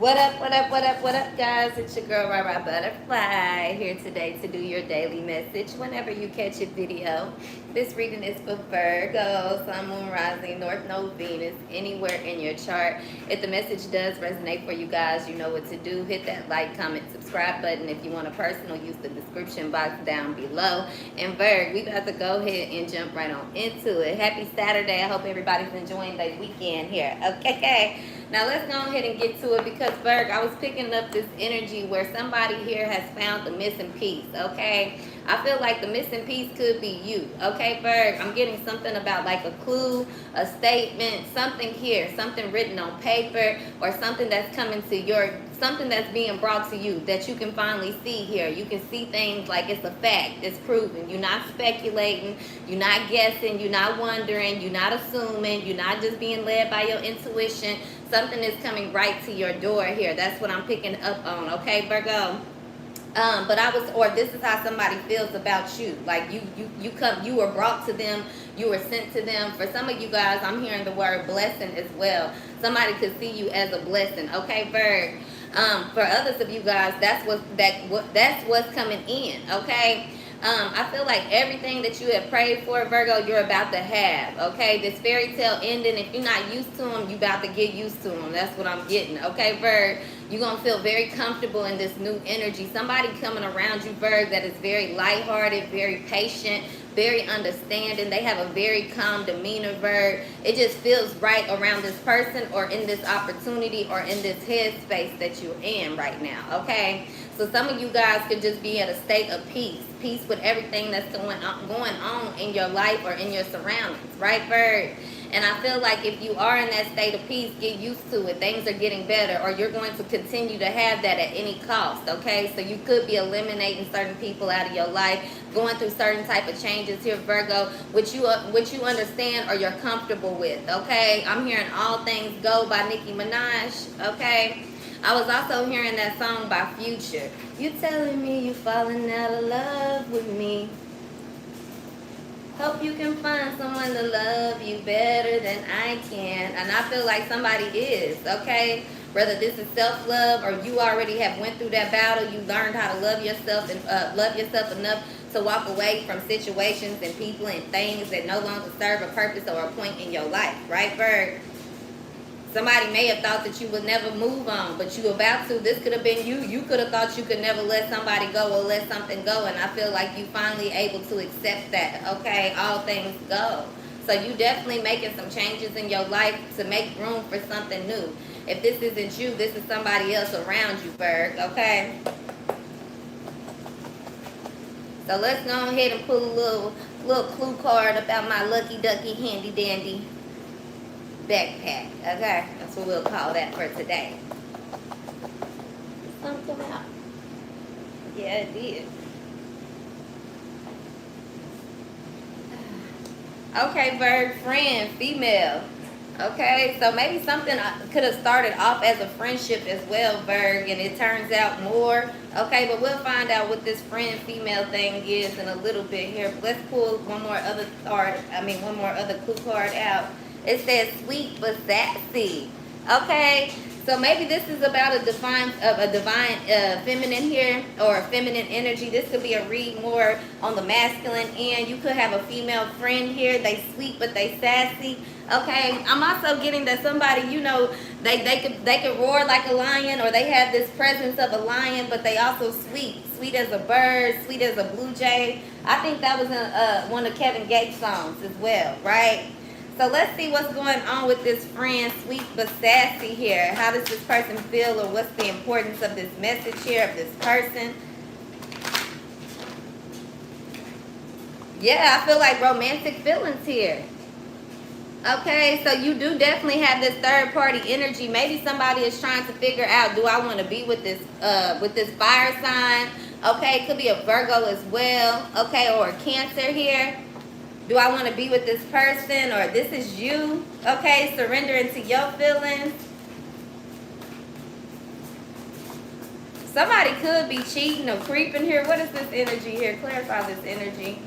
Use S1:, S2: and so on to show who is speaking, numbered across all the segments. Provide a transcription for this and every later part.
S1: What up, what up, what up, what up, guys? It's your girl, Rara Butterfly, here today to do your daily message whenever you catch a video. This reading is for Virgo, Sun, Moon, Rising, North Node, Venus, anywhere in your chart. If the message does resonate for you guys, you know what to do. Hit that like, comment, subscribe button. If you want a personal, use the description box down below. And Virg, we about to go ahead and jump right on into it. Happy Saturday. I hope everybody's enjoying their weekend here. Okay. Now let's go ahead and get to it because, Berg, I was picking up this energy where somebody here has found the missing piece, okay? I feel like the missing piece could be you, okay, Berg? I'm getting something about like a clue, a statement, something here, something written on paper, or something that's coming to something that's being brought to you that you can finally see here. You can see things like it's a fact, it's proven. You're not speculating, you're not guessing, you're not wondering, you're not assuming, you're not just being led by your intuition. Something is coming right to your door here. That's what I'm picking up on, okay, Virgo? This is how somebody feels about you. Like you were brought to them, you were sent to them. For some of you guys, I'm hearing the word blessing as well. Somebody could see you as a blessing, okay, Virg? For others of you guys, that's what's coming in, okay? I feel like everything that you have prayed for, Virgo, you're about to have, okay? This fairy tale ending, if you're not used to them, you're about to get used to them. That's what I'm getting, okay, Virg? You're going to feel very comfortable in this new energy. Somebody coming around you, Virg, that is very lighthearted, very patient, very understanding. They have a very calm demeanor, Virg. It just feels right around this person or in this opportunity or in this headspace that you're in right now, okay? So some of you guys could just be at a state of peace with everything that's going on in your life or in your surroundings, right, Virg? And I feel like if you are in that state of peace, get used to it. Things are getting better, or you're going to continue to have that at any cost, okay? So you could be eliminating certain people out of your life, going through certain type of changes here, Virgo, which you understand or you're comfortable with, okay? I'm hearing All Things Go by Nicki Minaj, okay? I was also hearing that song by Future. You telling me you falling out of love with me. Hope you can find someone to love you better than I can. And I feel like somebody is, okay? Whether this is self-love or you already have went through that battle, you learned how to love yourself and love yourself enough to walk away from situations and people and things that no longer serve a purpose or a point in your life, right, Bird? Somebody may have thought that you would never move on, but you about to. This could have been you. You could have thought you could never let somebody go or let something go, and I feel like you finally able to accept that, okay? All things go. So you definitely making some changes in your life to make room for something new. If this isn't you, this is somebody else around you, Berg, okay? So let's go ahead and pull a little clue card about my lucky ducky handy dandy backpack, okay? That's what we'll call that for today. Something out. Yeah, it did. Okay, Virg, friend, female. Okay, so maybe something could have started off as a friendship as well, Virg, and it turns out more. Okay, but we'll find out what this friend female thing is in a little bit here. Let's pull one more other clue card out. It says sweet but sassy. Okay, so maybe this is about a divine feminine here, or a feminine energy. This could be a read more on the masculine end. You could have a female friend here. They sweet but they sassy. Okay, I'm also getting that somebody, you know, they could roar like a lion, or they have this presence of a lion, but they also sweet as a bird, sweet as a blue jay. I think that was in one of Kevin Gates' songs as well, right? So let's see what's going on with this friend, sweet but sassy here. How does this person feel, or what's the importance of this message here of this person? Yeah, I feel like romantic feelings here. Okay, so you do definitely have this third party energy. Maybe somebody is trying to figure out, do I want to be with this fire sign? Okay, it could be a Virgo as well. Okay, or a Cancer here. Do I want to be with this person, or this is you? Okay, surrendering to your feelings. Somebody could be cheating or creeping here. What is this energy here? Clarify this energy.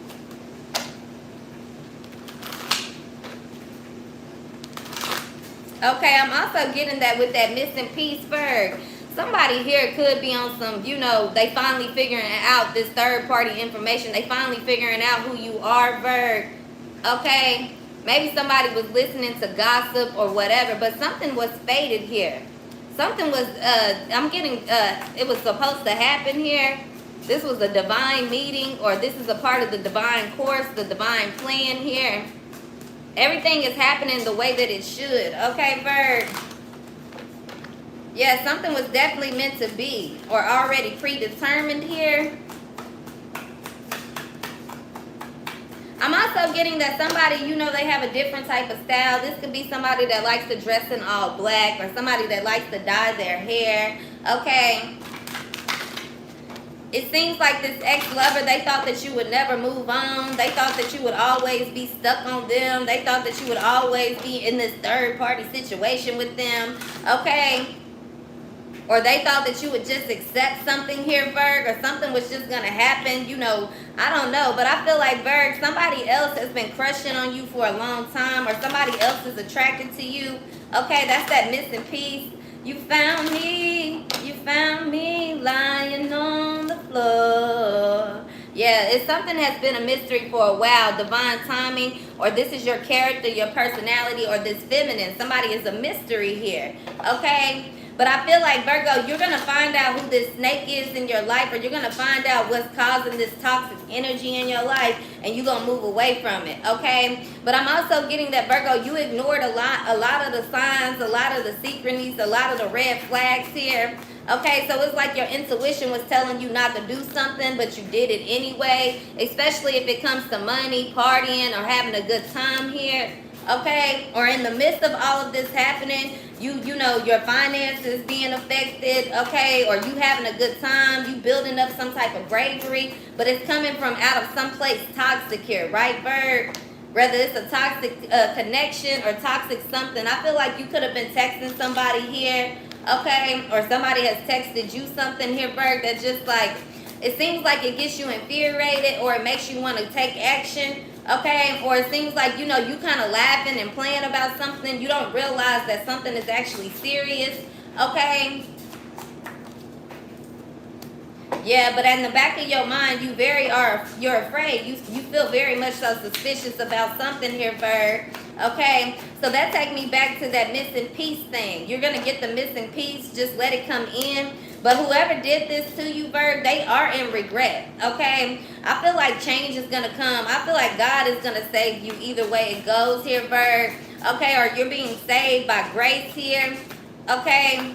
S1: Okay, I'm also getting that with that missing piece, Virg. Somebody here could be on some, you know, they finally figuring out this third party information. They finally figuring out who you are, Virg. Okay, maybe somebody was listening to gossip or whatever, but something was fated here. Something was, I'm getting, it was supposed to happen here. This was a divine meeting, or this is a part of the divine course, the divine plan here. Everything is happening the way that it should. Okay, Virg? Yeah, something was definitely meant to be, or already predetermined here. I'm also getting that somebody, you know, they have a different type of style. This could be somebody that likes to dress in all black, or somebody that likes to dye their hair. Okay. It seems like this ex-lover, they thought that you would never move on. They thought that you would always be stuck on them. They thought that you would always be in this third-party situation with them. Okay. Or they thought that you would just accept something here, Virg, or something was just going to happen. You know, I don't know. But I feel like, Virg, somebody else has been crushing on you for a long time, or somebody else is attracted to you. Okay, that's that missing piece. You found me lying on the floor. Yeah, it's something has been a mystery for a while. Divine timing, or this is your character, your personality, or this feminine. Somebody is a mystery here, okay? But I feel like, Virgo, you're going to find out who this snake is in your life, or you're going to find out what's causing this toxic energy in your life, and you're going to move away from it, okay? But I'm also getting that, Virgo, you ignored a lot of the signs, a lot of the synchronies, a lot of the red flags here. Okay, so it's like your intuition was telling you not to do something, but you did it anyway, especially if it comes to money, partying, or having a good time here. Okay, or in the midst of all of this happening, you know, your finances being affected, okay, or you having a good time, you building up some type of bravery, but it's coming from out of someplace toxic here, right, Virg? Whether it's a toxic connection or toxic something. I feel like you could have been texting somebody here, okay, or somebody has texted you something here, Virg, that just like, it seems like it gets you infuriated, or it makes you want to take action. Okay, or it seems like, you know, you kind of laughing and playing about something. You don't realize that something is actually serious. Okay. Yeah, but in the back of your mind, you're afraid. You feel very much so suspicious about something here, Virg. Okay, so that takes me back to that missing piece thing. You're going to get the missing piece. Just let it come in. But whoever did this to you, Virg, they are in regret, okay? I feel like change is going to come. I feel like God is going to save you either way it goes here, Virg, okay? Or you're being saved by grace here, okay?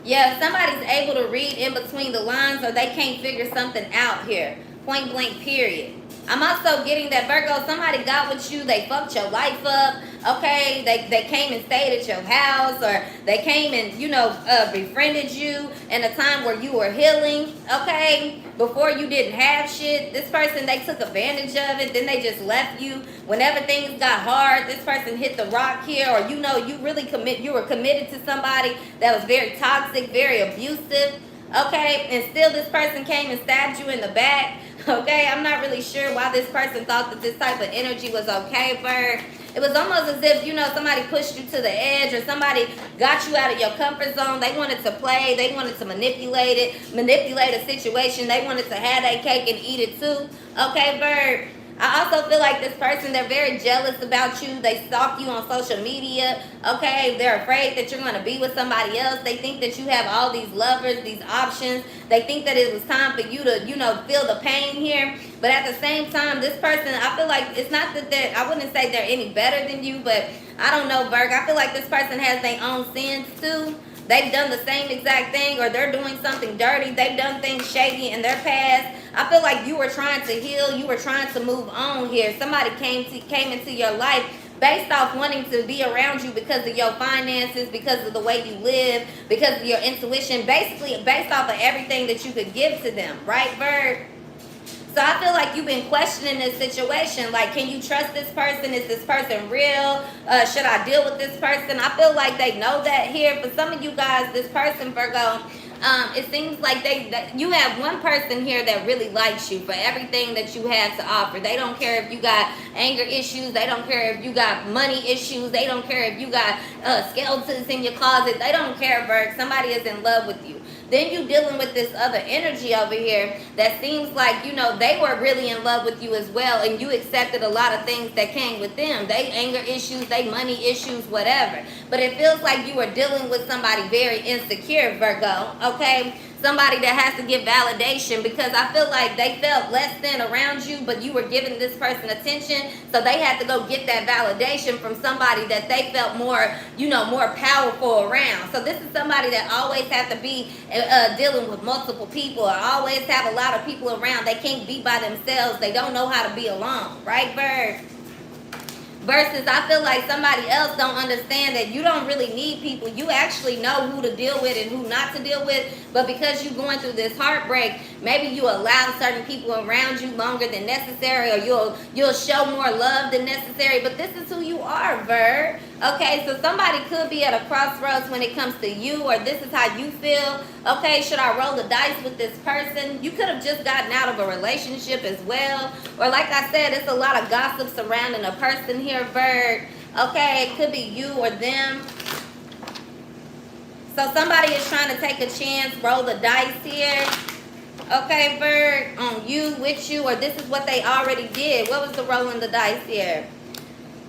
S1: Yeah, if somebody's able to read in between the lines, or they can't figure something out here, point blank, period. I'm also getting that, Virgo, somebody got with you, they fucked your life up, okay? They came and stayed at your house, or they came and, you know, befriended you in a time where you were healing, okay? Before you didn't have shit. This person, they took advantage of it, then they just left you. Whenever things got hard, this person hit the rock here, or, you know, you were committed to somebody that was very toxic, very abusive, okay? And still this person came and stabbed you in the back. Okay, I'm not really sure why this person thought that this type of energy was okay, Virg. It was almost as if, you know, somebody pushed you to the edge, or somebody got you out of your comfort zone. They wanted to play. They wanted to manipulate a situation. They wanted to have that cake and eat it too. Okay, Virg. I also feel like this person, they're very jealous about you. They stalk you on social media, okay? They're afraid that you're going to be with somebody else. They think that you have all these lovers, these options. They think that it was time for you to, you know, feel the pain here. But at the same time, this person, I feel like it's not that I wouldn't say they're any better than you, but I don't know, Virg. I feel like this person has their own sins too. They've done the same exact thing, or they're doing something dirty. They've done things shady in their past. I feel like you were trying to heal. You were trying to move on here. Somebody came into your life based off wanting to be around you because of your finances, because of the way you live, because of your intuition, basically based off of everything that you could give to them, right, Virg? So I feel like you've been questioning this situation. Like, can you trust this person? Is this person real? Should I deal with this person? I feel like they know that here. For some of you guys, this person, Virgo, It seems like you have one person here that really likes you for everything that you have to offer. They don't care if you got anger issues. They don't care if you got money issues. They don't care if you got skeletons in your closet. They don't care, Virg. Somebody is in love with you. Then you dealing with this other energy over here that seems like, you know, they were really in love with you as well, and you accepted a lot of things that came with them. They anger issues, they money issues, whatever. But it feels like you were dealing with somebody very insecure, Virgo, okay? Somebody that has to give validation, because I feel like they felt less than around you, but you were giving this person attention, so they had to go get that validation from somebody that they felt more, you know, more powerful around. So this is somebody that always has to be dealing with multiple people, or always have a lot of people around. They can't be by themselves. They don't know how to be alone, right, Virg? Versus I feel like somebody else don't understand that you don't really need people. You actually know who to deal with and who not to deal with. But because you're going through this heartbreak, maybe you allow certain people around you longer than necessary, or you'll show more love than necessary. But this is who you are, Virg. Okay, so somebody could be at a crossroads when it comes to you, or this is how you feel. Okay, should I roll the dice with this person? You could have just gotten out of a relationship as well. Or like I said, it's a lot of gossip surrounding a person here, Virg. Okay, it could be you or them. So somebody is trying to take a chance, roll the dice here. Okay, Virg, on you, with you, or this is what they already did. What was the rolling the dice here?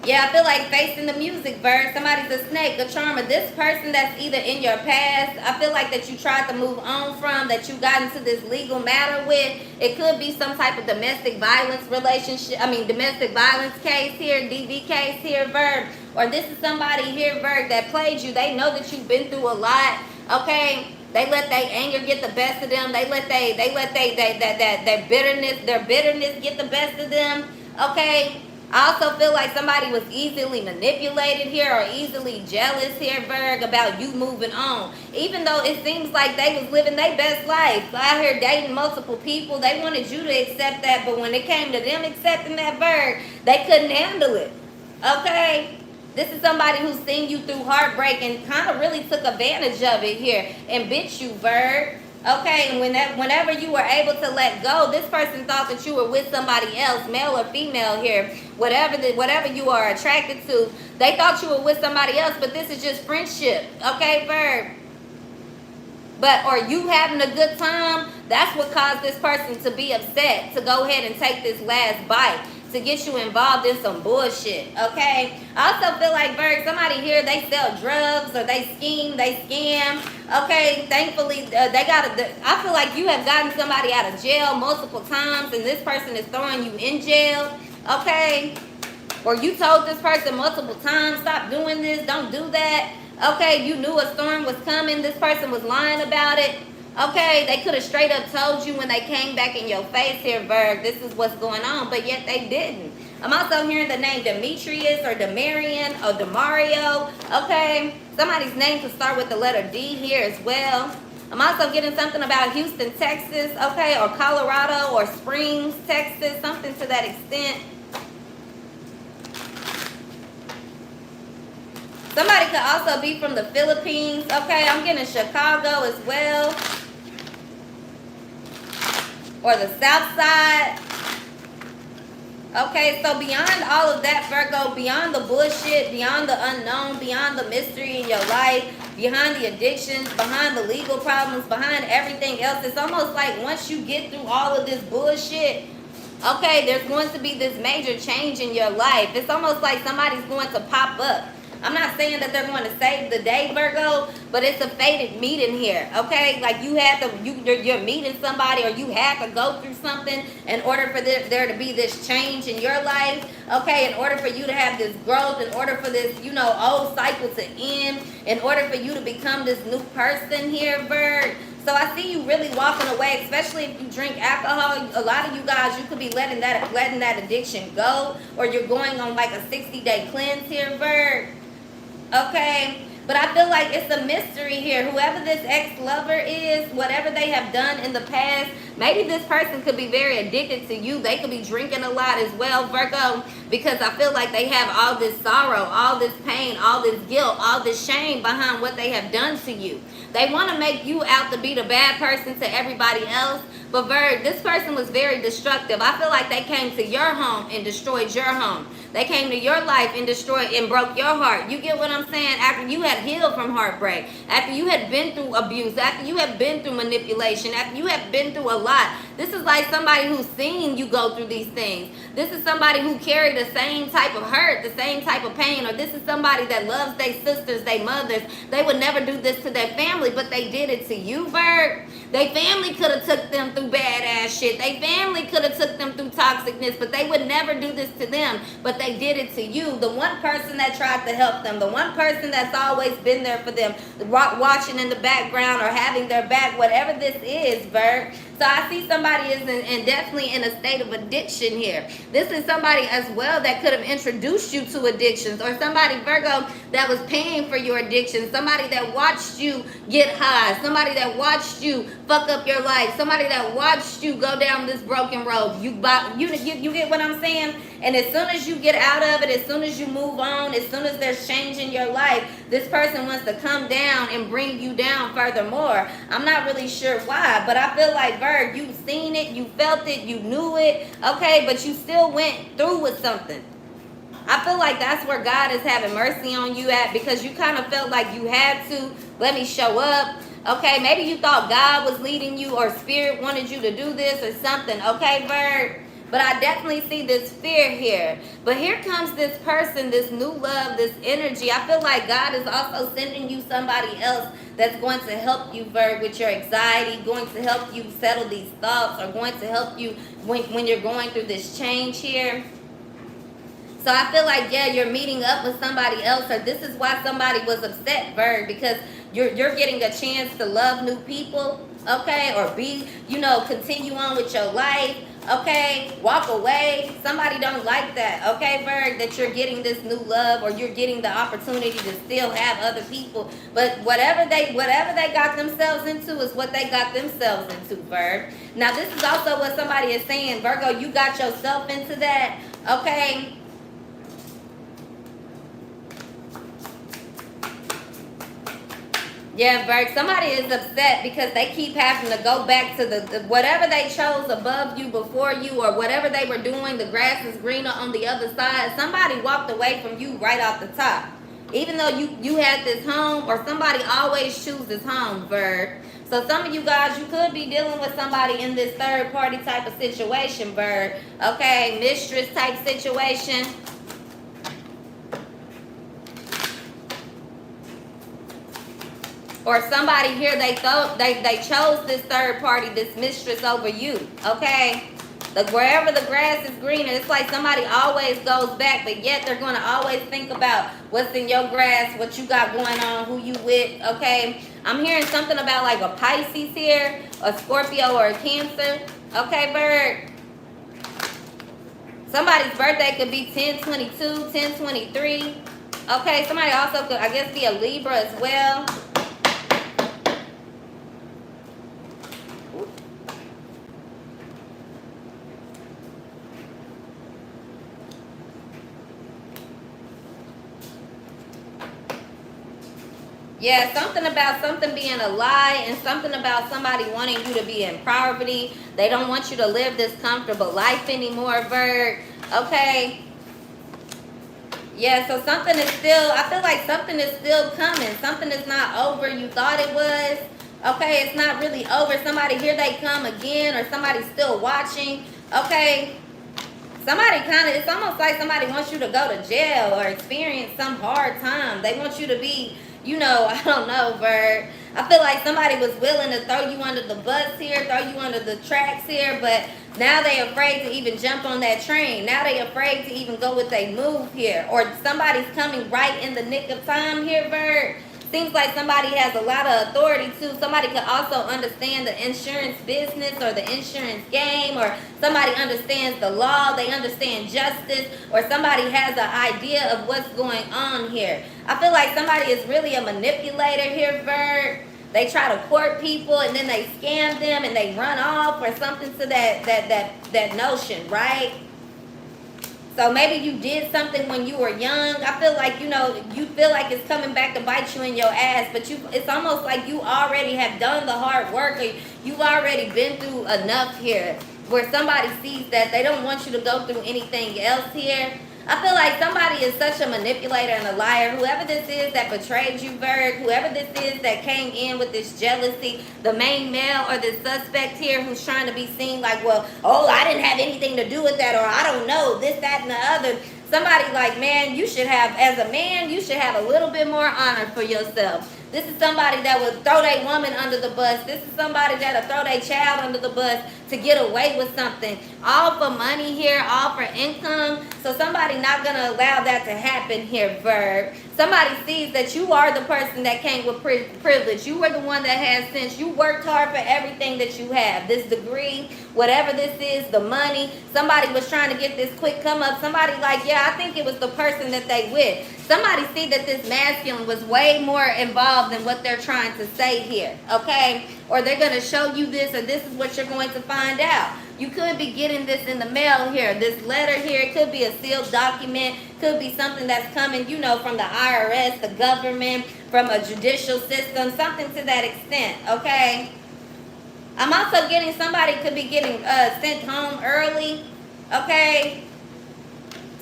S1: Yeah, I feel like facing the music, Virg. Somebody's a snake, a charmer. This person that's either in your past, I feel like that you tried to move on from, that you got into this legal matter with. It could be some type of domestic violence relationship. Domestic violence case here, DV case here, Virg. Or this is somebody here, Virg, that played you. They know that you've been through a lot, okay? They let their anger get the best of them. They let their bitterness get the best of them, okay? I also feel like somebody was easily manipulated here, or easily jealous here, Virg, about you moving on. Even though it seems like they was living their best life. Out here dating multiple people. They wanted you to accept that, but when it came to them accepting that, Virg, they couldn't handle it. Okay? This is somebody who's seen you through heartbreak and kind of really took advantage of it here and bit you, Virg. Okay, and whenever you were able to let go, this person thought that you were with somebody else, male or female here, whatever you are attracted to, they thought you were with somebody else, but this is just friendship, okay, Virg? Or you having a good time, that's what caused this person to be upset, to go ahead and take this last bite, to get you involved in some bullshit, okay? I also feel like, Virg, somebody here, they sell drugs, or they scheme, they scam, okay? Thankfully, I feel like you have gotten somebody out of jail multiple times, and this person is throwing you in jail, okay? Or you told this person multiple times, stop doing this, don't do that, okay? You knew a storm was coming, this person was lying about it. Okay, they could have straight up told you when they came back in your face here, Virg, this is what's going on, but yet they didn't. I'm also hearing the name Demetrius or Demarian or Demario, okay? Somebody's name could start with the letter D here as well. I'm also getting something about Houston, Texas, okay, or Colorado or Springs, Texas, something to that extent. Somebody could also be from the Philippines, okay? I'm getting Chicago as well. Or the South Side. Okay, so beyond all of that, Virgo, beyond the bullshit, beyond the unknown, beyond the mystery in your life, behind the addictions, behind the legal problems, behind everything else, it's almost like once you get through all of this bullshit, okay, there's going to be this major change in your life. It's almost like somebody's going to pop up. I'm not saying that they're going to save the day, Virgo, but it's a fated meeting here, okay? Like you're meeting somebody, or you have to go through something in order for there to be this change in your life, okay? In order for you to have this growth, in order for this, old cycle to end, in order for you to become this new person here, Virg. So I see you really walking away, especially if you drink alcohol. A lot of you guys, you could be letting that addiction go, or you're going on like a 60-day cleanse here, Virg. Okay, but I feel like it's a mystery here. Whoever this ex-lover is, whatever they have done in the past, Maybe this person could be very addicted to you. They could be drinking a lot as well, Virgo, because I feel like they have all this sorrow, all this pain, all this guilt, all this shame behind what they have done to you. They want to make you out to be the bad person to everybody else. But Virg, this person was very destructive. I feel like they came to your home and destroyed your home. They came to your life and destroyed and broke your heart. You get what I'm saying? After you had healed from heartbreak, after you had been through abuse, after you had been through manipulation, after you had been through a lot. This is like somebody who's seen you go through these things. This is somebody who carried the same type of hurt, the same type of pain, or this is somebody that loves their sisters, their mothers. They would never do this to their family, but they did it to you, Virg. Their family could have took them through badass shit. Their family could have took them through toxicness, but they would never do this to them. But they did it to you. The one person that tried to help them, the one person that's always been there for them, watching in the background or having their back, whatever this is, Virg. So I see somebody is definitely in a state of addiction here. This is somebody as well that could have introduced you to addictions, or somebody, Virgo, that was paying for your addiction. Somebody that watched you get high. Somebody that watched you fuck up your life. Somebody that watched you go down this broken road. You get what I'm saying? And as soon as you get out of it, as soon as you move on, as soon as there's change in your life, this person wants to come down and bring you down furthermore. I'm not really sure why, but I feel like, Virg, you've seen it, you felt it, you knew it, okay, but you still went through with something. I feel like that's where God is having mercy on you at, because you kind of felt like you had to, let me show up. Okay, maybe you thought God was leading you or spirit wanted you to do this or something. Okay, Virg? But I definitely see this fear here. But here comes this person, this new love, this energy. I feel like God is also sending you somebody else that's going to help you, Virg, with your anxiety, going to help you settle these thoughts, or going to help you when you're going through this change here. So I feel like, yeah, you're meeting up with somebody else, or this is why somebody was upset, Virg, because you're getting a chance to love new people, okay, or be, continue on with your life. Okay, walk away. Somebody don't like that. Okay, Virg, that you're getting this new love, or you're getting the opportunity to still have other people. But whatever they got themselves into is what they got themselves into, Virg. Now, this is also what somebody is saying, Virgo, you got yourself into that. Okay. Yeah, Virg, somebody is upset because they keep having to go back to the whatever they chose above you, before you, or whatever they were doing. The grass is greener on the other side. Somebody walked away from you right off the top. Even though you had this home, or somebody always chooses home, Virg. So some of you guys, you could be dealing with somebody in this third party type of situation, Virg. Okay, mistress type situation. Or somebody here, they chose this third party, this mistress over you, okay? Wherever the grass is greener, it's like somebody always goes back, but yet they're going to always think about what's in your grass, what you got going on, who you with, okay? I'm hearing something about like a Pisces here, a Scorpio, or a Cancer, okay, Virg? Somebody's birthday could be 10/22, 10/23, okay? Somebody also could, I guess, be a Libra as well. Yeah, something about something being a lie, and something about somebody wanting you to be in poverty. They don't want you to live this comfortable life anymore, Virg. Okay. Yeah, so something is still, I feel like something is still coming. Something is not over. You thought it was. Okay, it's not really over. Somebody, here they come again, or somebody's still watching. Okay. Somebody it's almost like somebody wants you to go to jail or experience some hard time. They want you to be, I don't know, Virg. I feel like somebody was willing to throw you under the bus here, throw you under the tracks here, but now they're afraid to even jump on that train. Now they're afraid to even go with a move here. Or somebody's coming right in the nick of time here, Virg. Seems like somebody has a lot of authority too. Somebody could also understand the insurance business or the insurance game, or somebody understands the law, they understand justice, or somebody has an idea of what's going on here. I feel like somebody is really a manipulator here, Virg. They try to court people and then they scam them and they run off or something to that notion, right? So maybe you did something when you were young. I feel like, you know, you feel like it's coming back to bite you in your ass, but it's almost like you already have done the hard work, or you've already been through enough here, where somebody sees that they don't want you to go through anything else here. I feel like somebody is such a manipulator and a liar. Whoever this is that betrayed you, Virg, whoever this is that came in with this jealousy, the main male or the suspect here who's trying to be seen like, well, oh, I didn't have anything to do with that, or I don't know, this, that, and the other. Somebody like, man, you should have, as a man, you should have a little bit more honor for yourself. This is somebody that would throw their woman under the bus. This is somebody that'll throw their child under the bus to get away with something. All for money here, all for income. So somebody not going to allow that to happen here, Verb. Somebody sees that you are the person that came with privilege. You were the one that has sense. You worked hard for everything that you have. This degree, whatever this is, the money. Somebody was trying to get this quick come up. Somebody like, yeah, I think it was the person that they with. Somebody see that this masculine was way more involved than what they're trying to say here, okay? Or they're going to show you this, or this is what you're going to find out. You could be getting this in the mail here. This letter here, it could be a sealed document, could be something that's coming, you know, from the IRS, the government, from a judicial system, something to that extent, okay? I'm also getting, somebody could be getting sent home early, okay?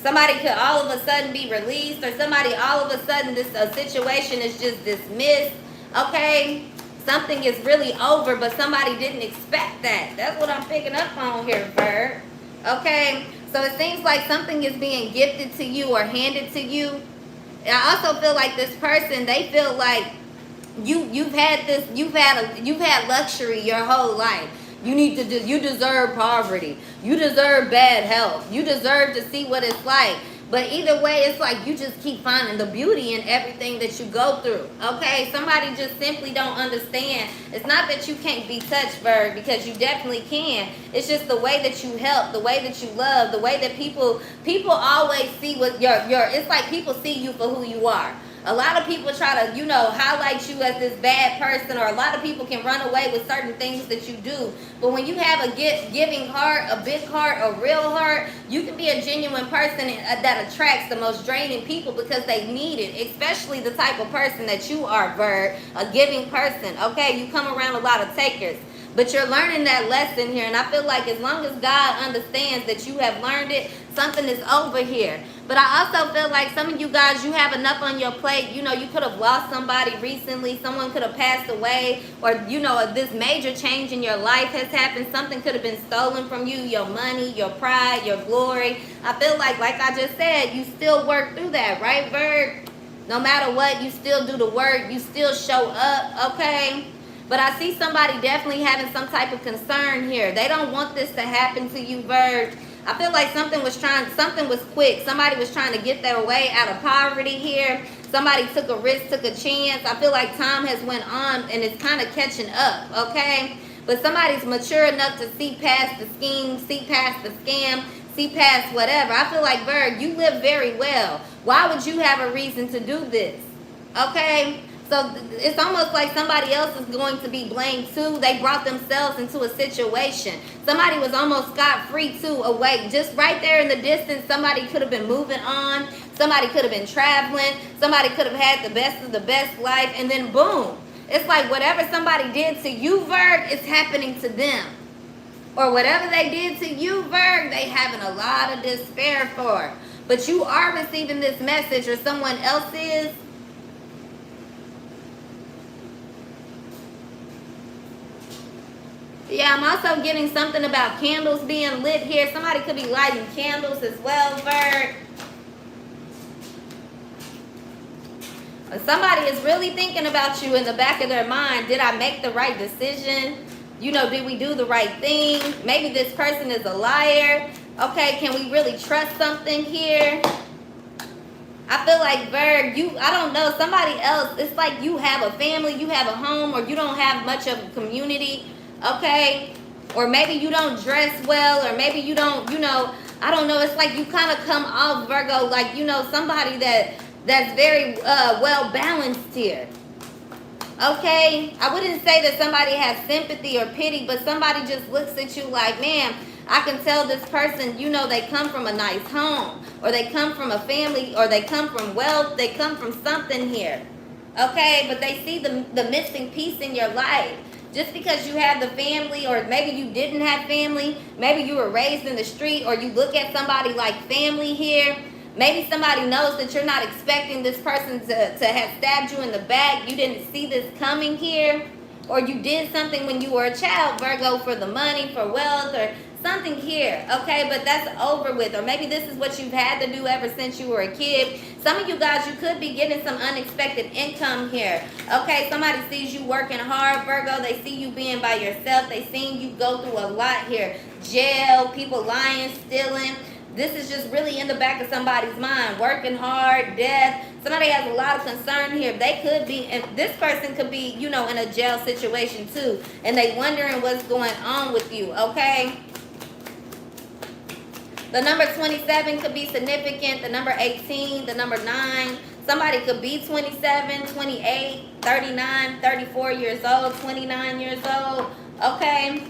S1: Somebody could all of a sudden be released, or somebody all of a sudden this situation is just dismissed, okay? Something is really over, but somebody didn't expect that. That's what I'm picking up on here, Verb. Okay? So it seems like something is being gifted to you or handed to you. And I also feel like this person, they feel like you've had luxury your whole life. You deserve poverty. You deserve bad health. You deserve to see what it's like. But either way, it's like you just keep finding the beauty in everything that you go through. Okay? Somebody just simply don't understand. It's not that you can't be touched, Virg, because you definitely can. It's just the way that you help, the way that you love, the way that people always see what it's like people see you for who you are. A lot of people try to, you know, highlight you as this bad person, or a lot of people can run away with certain things that you do. But when you have a giving heart, a big heart, a real heart, you can be a genuine person that attracts the most draining people because they need it, especially the type of person that you are, Bird, a giving person, okay? You come around a lot of takers. But you're learning that lesson here, and I feel like as long as God understands that you have learned it, something is over here. But I also feel like some of you guys, you have enough on your plate. You know, you could have lost somebody recently. Someone could have passed away, or, you know, this major change in your life has happened. Something could have been stolen from you, your money, your pride, your glory. I feel like I just said, you still work through that, right, Virg? No matter what, you still do the work. You still show up, okay? But I see somebody definitely having some type of concern here. They don't want this to happen to you, Virg. I feel like something was quick. Somebody was trying to get their way out of poverty here. Somebody took a risk, took a chance. I feel like time has went on and it's kind of catching up, okay? But somebody's mature enough to see past the scheme, see past the scam, see past whatever. I feel like, Virg, you live very well. Why would you have a reason to do this, okay? So it's almost like somebody else is going to be blamed too. They brought themselves into a situation. Somebody was almost scot-free too, away. Just right there in the distance, somebody could have been moving on. Somebody could have been traveling. Somebody could have had the best of the best life. And then boom. It's like whatever somebody did to you, Virg, it's happening to them. Or whatever they did to you, Virg, they having a lot of despair for. But you are receiving this message, or someone else is. Yeah, I'm also getting something about candles being lit here. Somebody could be lighting candles as well, Virg. Somebody is really thinking about you in the back of their mind. Did I make the right decision? You know, did we do the right thing? Maybe this person is a liar. Okay, can we really trust something here? I feel like, Virg, I don't know, somebody else, it's like you have a family, you have a home, or you don't have much of a community. Okay, or maybe you don't dress well, or maybe you don't, you know, I don't know. It's like you kind of come off, Virgo, like, you know, somebody that's very well balanced here. Okay, I wouldn't say that somebody has sympathy or pity, but somebody just looks at you like, man, I can tell this person, you know, they come from a nice home, or they come from a family, or they come from wealth, they come from something here. Okay, but they see the missing piece in your life. Just because you have the family, or maybe you didn't have family, maybe you were raised in the street, or you look at somebody like family here. Maybe somebody knows that you're not expecting this person to have stabbed you in the back. You didn't see this coming here. Or you did something when you were a child, Virgo, for the money, for wealth, or something here, okay? But that's over with. Or maybe this is what you've had to do ever since you were a kid. Some of you guys, you could be getting some unexpected income here, okay? Somebody sees you working hard, Virgo. They see you being by yourself. They seen you go through a lot here. Jail, people lying, stealing. This is just really in the back of somebody's mind. Working hard, death. Somebody has a lot of concern here. They could be, and this person could be, you know, in a jail situation too. And they wondering what's going on with you, okay? The number 27 could be significant. The number 18, the number 9. Somebody could be 27, 28, 39, 34 years old, 29 years old, okay?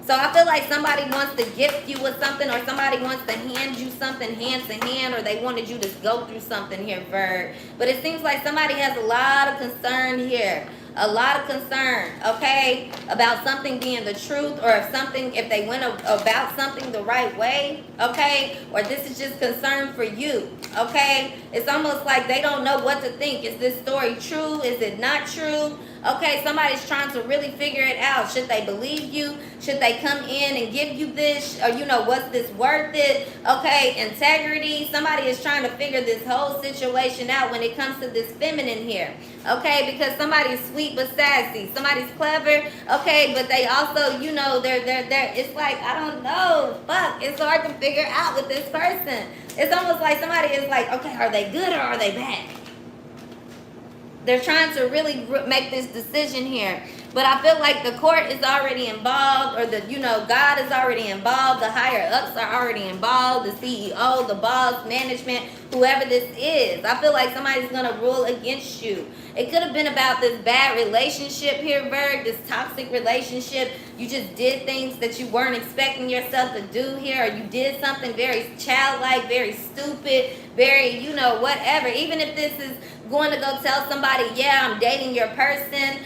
S1: So I feel like somebody wants to gift you with something, or somebody wants to hand you something hand to hand, or they wanted you to go through something here, Virg. But it seems like somebody has a lot of concern here. A lot of concern, okay, about something being the truth, or if they went about something the right way, okay, or this is just concern for you, okay. It's almost like they don't know what to think. Is this story true? Is it not true? Okay, somebody's trying to really figure it out. Should they believe you? Should they come in and give you this? Or, you know, what's this worth it? Okay, integrity. Somebody is trying to figure this whole situation out when it comes to this feminine here. Okay, because somebody's sweet but sassy. Somebody's clever. Okay, but they also, you know, they're it's like, I don't know. Fuck, it's hard to figure out with this person. It's almost like somebody is like, okay, are they good or are they bad? They're trying to really make this decision here. But I feel like the court is already involved, or God is already involved. The higher ups are already involved. The CEO, the boss, management, whoever this is. I feel like somebody's going to rule against you. It could have been about this bad relationship here, Virg, this toxic relationship. You just did things that you weren't expecting yourself to do here, or you did something very childlike, very stupid, very, whatever. Even if this is going to go tell somebody, yeah, I'm dating your person,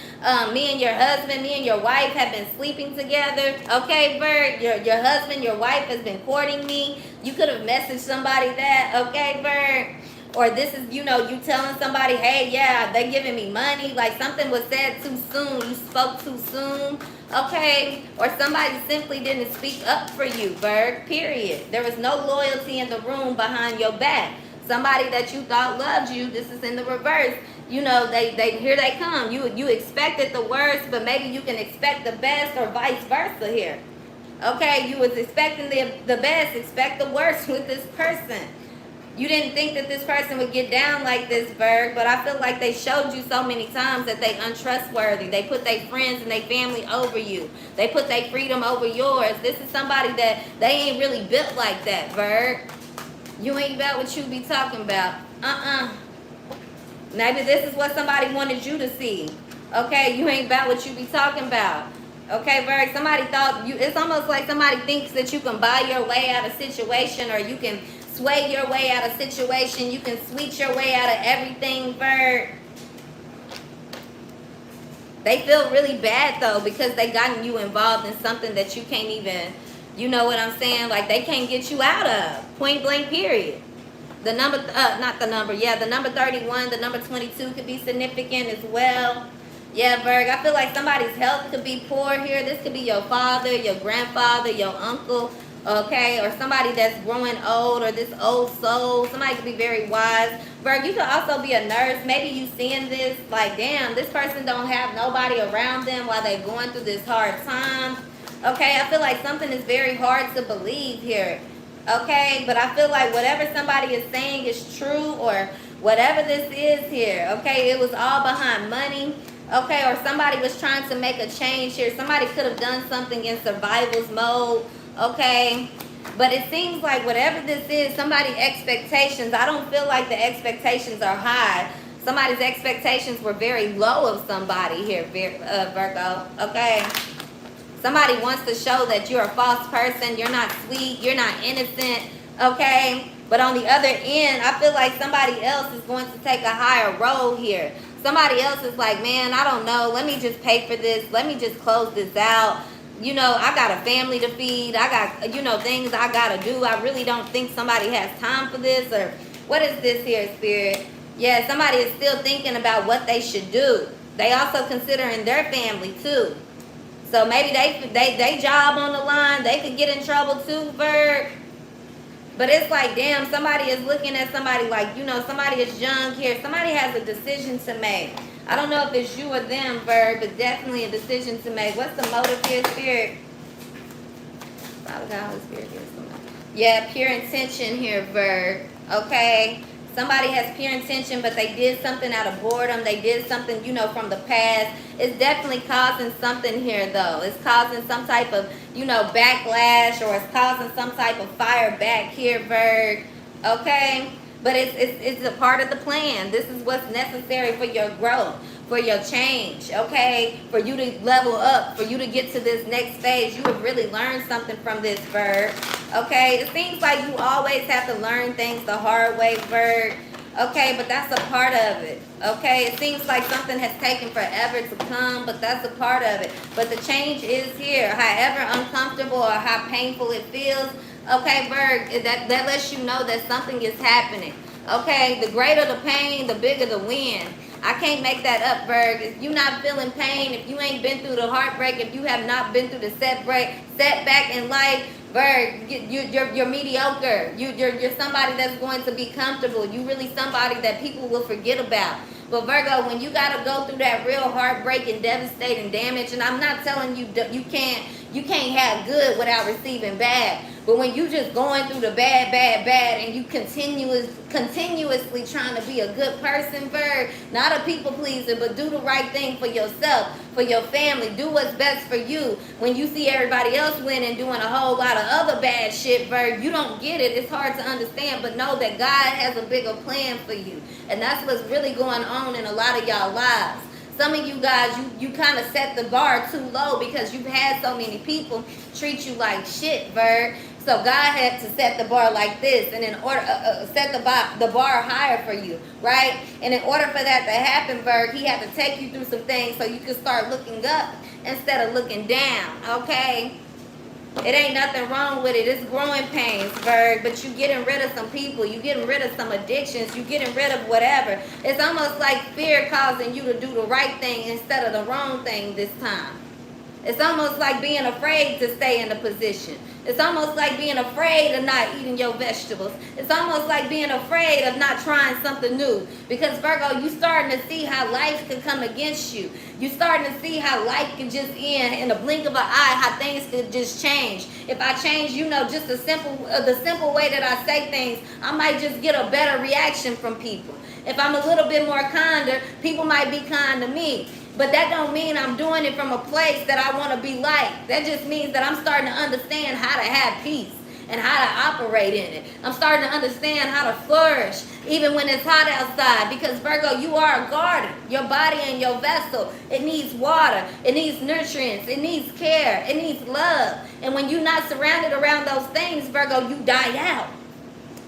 S1: me and your husband, me and your wife have been sleeping together. Okay, Virg, your husband, your wife has been courting me. You could have messaged somebody that, okay, Virg. Or this is, you telling somebody, hey, yeah, they're giving me money. Like something was said too soon. You spoke too soon. Okay. Or somebody simply didn't speak up for you, Virg, period. There was no loyalty in the room behind your back. Somebody that you thought loved you, this is in the reverse. They here they come. You expected the worst, but maybe you can expect the best, or vice versa here. Okay, you was expecting the best, expect the worst with this person. You didn't think that this person would get down like this, Virg, but I feel like they showed you so many times that they untrustworthy. They put their friends and their family over you. They put their freedom over yours. This is somebody that they ain't really built like that, Virg. You ain't about what you be talking about. Maybe this is what somebody wanted you to see. Okay, you ain't about what you be talking about. Okay, Virg, somebody thought you, it's almost like somebody thinks that you can buy your way out of situation, or you can sway your way out of situation. You can sweet your way out of everything, Virg. They feel really bad, though, because they gotten you involved in something that you can't even, you know what I'm saying? Like, they can't get you out of. Point blank, period. The number, the number 31, the number 22 could be significant as well. Yeah, Virg, I feel like somebody's health could be poor here. This could be your father, your grandfather, your uncle, okay? Or somebody that's growing old, or this old soul. Somebody could be very wise. Virg, you could also be a nurse. Maybe you seeing this, like, damn, this person don't have nobody around them while they're going through this hard time. Okay, I feel like something is very hard to believe here. Okay, but I feel like whatever somebody is saying is true, or whatever this is here. Okay, it was all behind money. Okay, or somebody was trying to make a change here. Somebody could have done something in survival's mode. Okay, but it seems like whatever this is, somebody's expectations, I don't feel like the expectations are high. Somebody's expectations were very low of somebody here, Virgo, okay? Somebody wants to show that you're a false person, you're not sweet, you're not innocent, okay? But on the other end, I feel like somebody else is going to take a higher role here. Somebody else is like, man, I don't know, let me just pay for this, let me just close this out. You know, I got a family to feed, I got, you know, things I gotta do. I really don't think somebody has time for this, or what is this here, Spirit? Yeah, somebody is still thinking about what they should do. They also considering their family too. So maybe they job on the line, they could get in trouble too, Virg. But it's like, damn, somebody is looking at somebody like, you know, somebody is young here. Somebody has a decision to make. I don't know if it's you or them, Virg, but definitely a decision to make. What's the motive here, Spirit? Father God, Holy Spirit, give us the motive. Yeah, pure intention here, Virg. Okay? Somebody has pure intention, but they did something out of boredom. They did something, you know, from the past. It's definitely causing something here, though. It's causing some type of, you know, backlash, or it's causing some type of fire back here, Virg. Okay? But it's a part of the plan. This is what's necessary for your growth, for your change, okay? For you to level up, for you to get to this next phase. You have really learned something from this, Virg. Okay? It seems like you always have to learn things the hard way, Virg. Okay? But that's a part of it. Okay? It seems like something has taken forever to come, but that's a part of it. But the change is here. However uncomfortable or how painful it feels, okay, Virg, that lets you know that something is happening. Okay? The greater the pain, the bigger the win. I can't make that up, Virg. If you're not feeling pain, if you ain't been through the heartbreak, if you have not been through the setback in life, Virg, you're mediocre. You're somebody that's going to be comfortable. You really somebody that people will forget about. But Virgo, when you got to go through that real heartbreaking, devastating damage, and I'm not telling you you can't have good without receiving bad. But when you just going through the bad, and you continuously trying to be a good person, Virg, not a people pleaser, but do the right thing for yourself, for your family, do what's best for you. When you see everybody else winning, doing a whole lot of other bad shit, Virg, you don't get it. It's hard to understand, but know that God has a bigger plan for you. And that's what's really going on in a lot of y'all lives. Some of you guys, you kind of set the bar too low because you've had so many people treat you like shit, Virg. So God had to set the bar like this, and in order set the bar higher for you, right? And in order for that to happen, Virg, He had to take you through some things so you could start looking up instead of looking down, okay? It ain't nothing wrong with it. It's growing pains, Virg, but you getting rid of some people. You getting rid of some addictions. You getting rid of whatever. It's almost like fear causing you to do the right thing instead of the wrong thing this time. It's almost like being afraid to stay in the position. It's almost like being afraid of not eating your vegetables. It's almost like being afraid of not trying something new. Because, Virgo, you starting to see how life could come against you. You starting to see how life could just end in a blink of an eye, how things could just change. If I change, you know, just the simple way that I say things, I might just get a better reaction from people. If I'm a little bit more kinder, people might be kind to me. But that don't mean I'm doing it from a place that I want to be like. That just means that I'm starting to understand how to have peace and how to operate in it. I'm starting to understand how to flourish even when it's hot outside. Because, Virgo, you are a garden. Your body and your vessel, it needs water. It needs nutrients. It needs care. It needs love. And when you're not surrounded around those things, Virgo, you die out.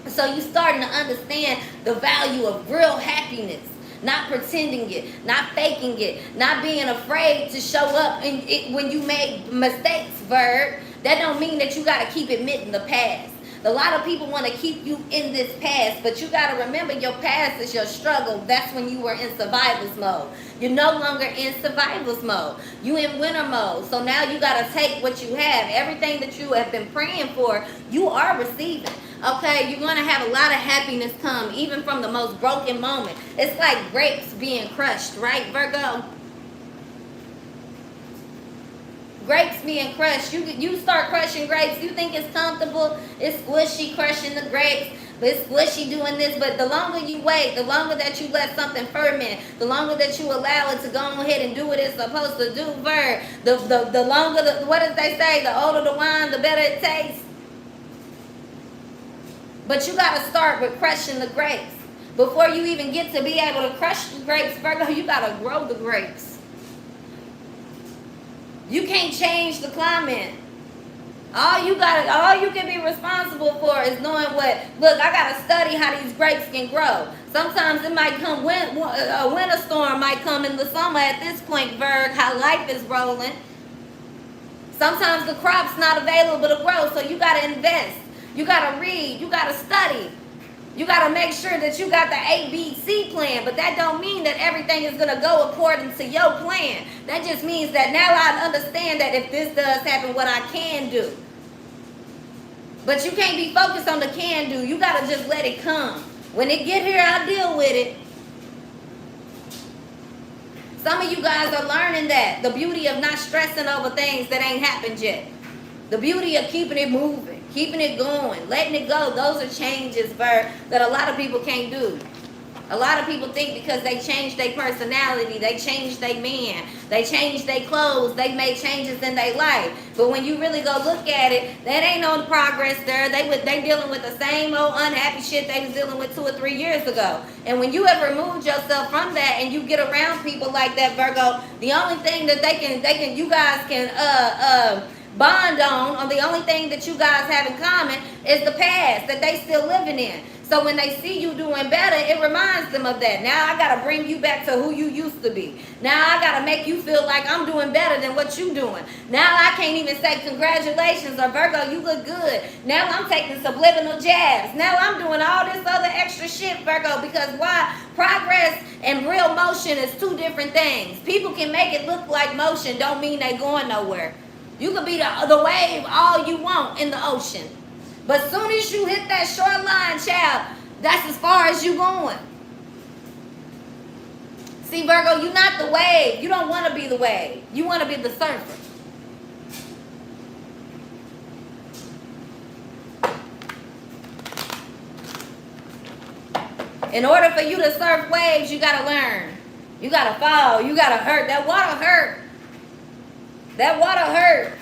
S1: So you're starting to understand the value of real happiness. Not pretending it, not faking it, not being afraid to show up when you make mistakes, Virg. That don't mean that you got to keep admitting the past. A lot of people want to keep you in this past, but you got to remember your past is your struggle. That's when you were in survival's mode. You're no longer in survival's mode. You in winter mode. So now you got to take what you have. Everything that you have been praying for, you are receiving. Okay, you're going to have a lot of happiness come, even from the most broken moment. It's like grapes being crushed, right, Virgo? Grapes being crushed. You start crushing grapes. You think it's comfortable. It's squishy crushing the grapes. But it's squishy doing this. But the longer you wait, the longer that you let something ferment, the longer that you allow it to go ahead and do what it's supposed to do, Virg, the longer, what does they say? The older the wine, the better it tastes. But you got to start with crushing the grapes. Before you even get to be able to crush the grapes, Virgo, you got to grow the grapes. You can't change the climate. All you can be responsible for is knowing what, look, I got to study how these grapes can grow. Sometimes it might come, a winter storm might come in the summer at this point, Virg, how life is rolling. Sometimes the crop's not available to grow, so you got to invest. You got to read. You got to study. You got to make sure that you got the ABC plan, but that don't mean that everything is going to go according to your plan. That just means that now I understand that if this does happen, what I can do. But you can't be focused on the can do. You got to just let it come. When it get here, I'll deal with it. Some of you guys are learning that. The beauty of not stressing over things that ain't happened yet. The beauty of keeping it moving, keeping it going, letting it go. Those are changes, Virg, that a lot of people can't do. A lot of people think because they changed their personality, they changed their man, they changed their clothes, they made changes in their life. But when you really go look at it, that ain't no progress there. They dealing with the same old unhappy shit they was dealing with 2 or 3 years ago. And when you have removed yourself from that and you get around people like that, Virgo, the only thing that you guys can bond on, or the only thing that you guys have in common is the past that they still living in. So when they see you doing better, it reminds them of that. Now I got to bring you back to who you used to be. Now I got to make you feel like I'm doing better than what you doing. Now I can't even say congratulations or Virgo, you look good. Now I'm taking subliminal jabs. Now I'm doing all this other extra shit, Virgo, because why? Progress and real motion is 2 different things. People can make it look like motion, don't mean they going nowhere. You could be the wave all you want in the ocean. But as soon as you hit that shoreline, child, that's as far as you going. See, Virgo, you're not the wave. You don't want to be the wave. You want to be the surfer. In order for you to surf waves, you got to learn. You got to fall. You got to hurt. That water hurt. That water hurt.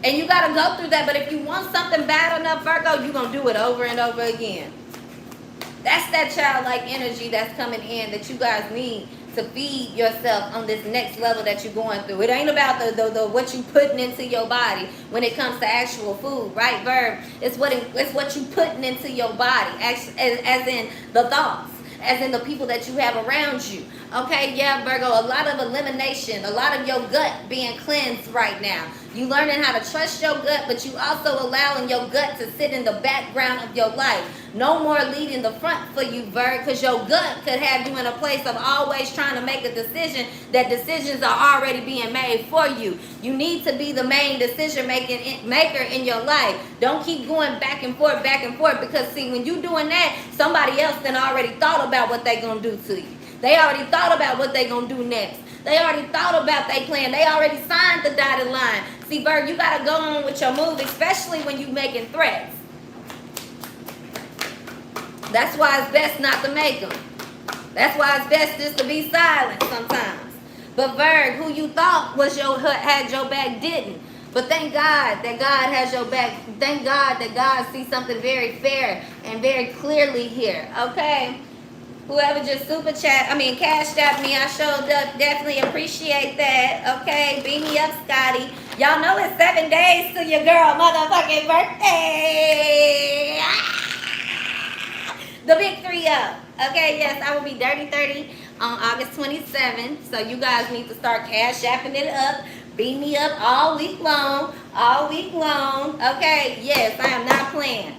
S1: And you got to go through that. But if you want something bad enough, Virgo, you're going to do it over and over again. That's that childlike energy that's coming in that you guys need to feed yourself on this next level that you're going through. It ain't about the what you putting into your body when it comes to actual food, right, Verb? It's what you putting into your body, as in the thoughts, as in the people that you have around you. Okay, yeah, Virgo, a lot of elimination, a lot of your gut being cleansed right now. You learning how to trust your gut, but you also allowing your gut to sit in the background of your life. No more leading the front for you, Virgo, because your gut could have you in a place of always trying to make a decision that decisions are already being made for you. You need to be the main decision maker in your life. Don't keep going back and forth, because see, when you doing that, somebody else then already thought about what they gonna do to you. They already thought about what they gonna do next. They already thought about their plan. They already signed the dotted line. See, Virgo, you gotta go on with your move, especially when you making threats. That's why it's best not to make them. That's why it's best just to be silent sometimes. But Virgo, who you thought was had your back didn't. But thank God that God has your back. Thank God that God sees something very fair and very clearly here. Okay? Whoever just cashed out me, I showed up. Definitely appreciate that. Okay, beat me up, Scotty. Y'all know it's 7 days to your girl motherfucking birthday. The big 3-0. Okay, yes, I will be Dirty 30 on August 27th. So you guys need to start cash-apping it up. Beat me up all week long. All week long. Okay, yes, I am not playing.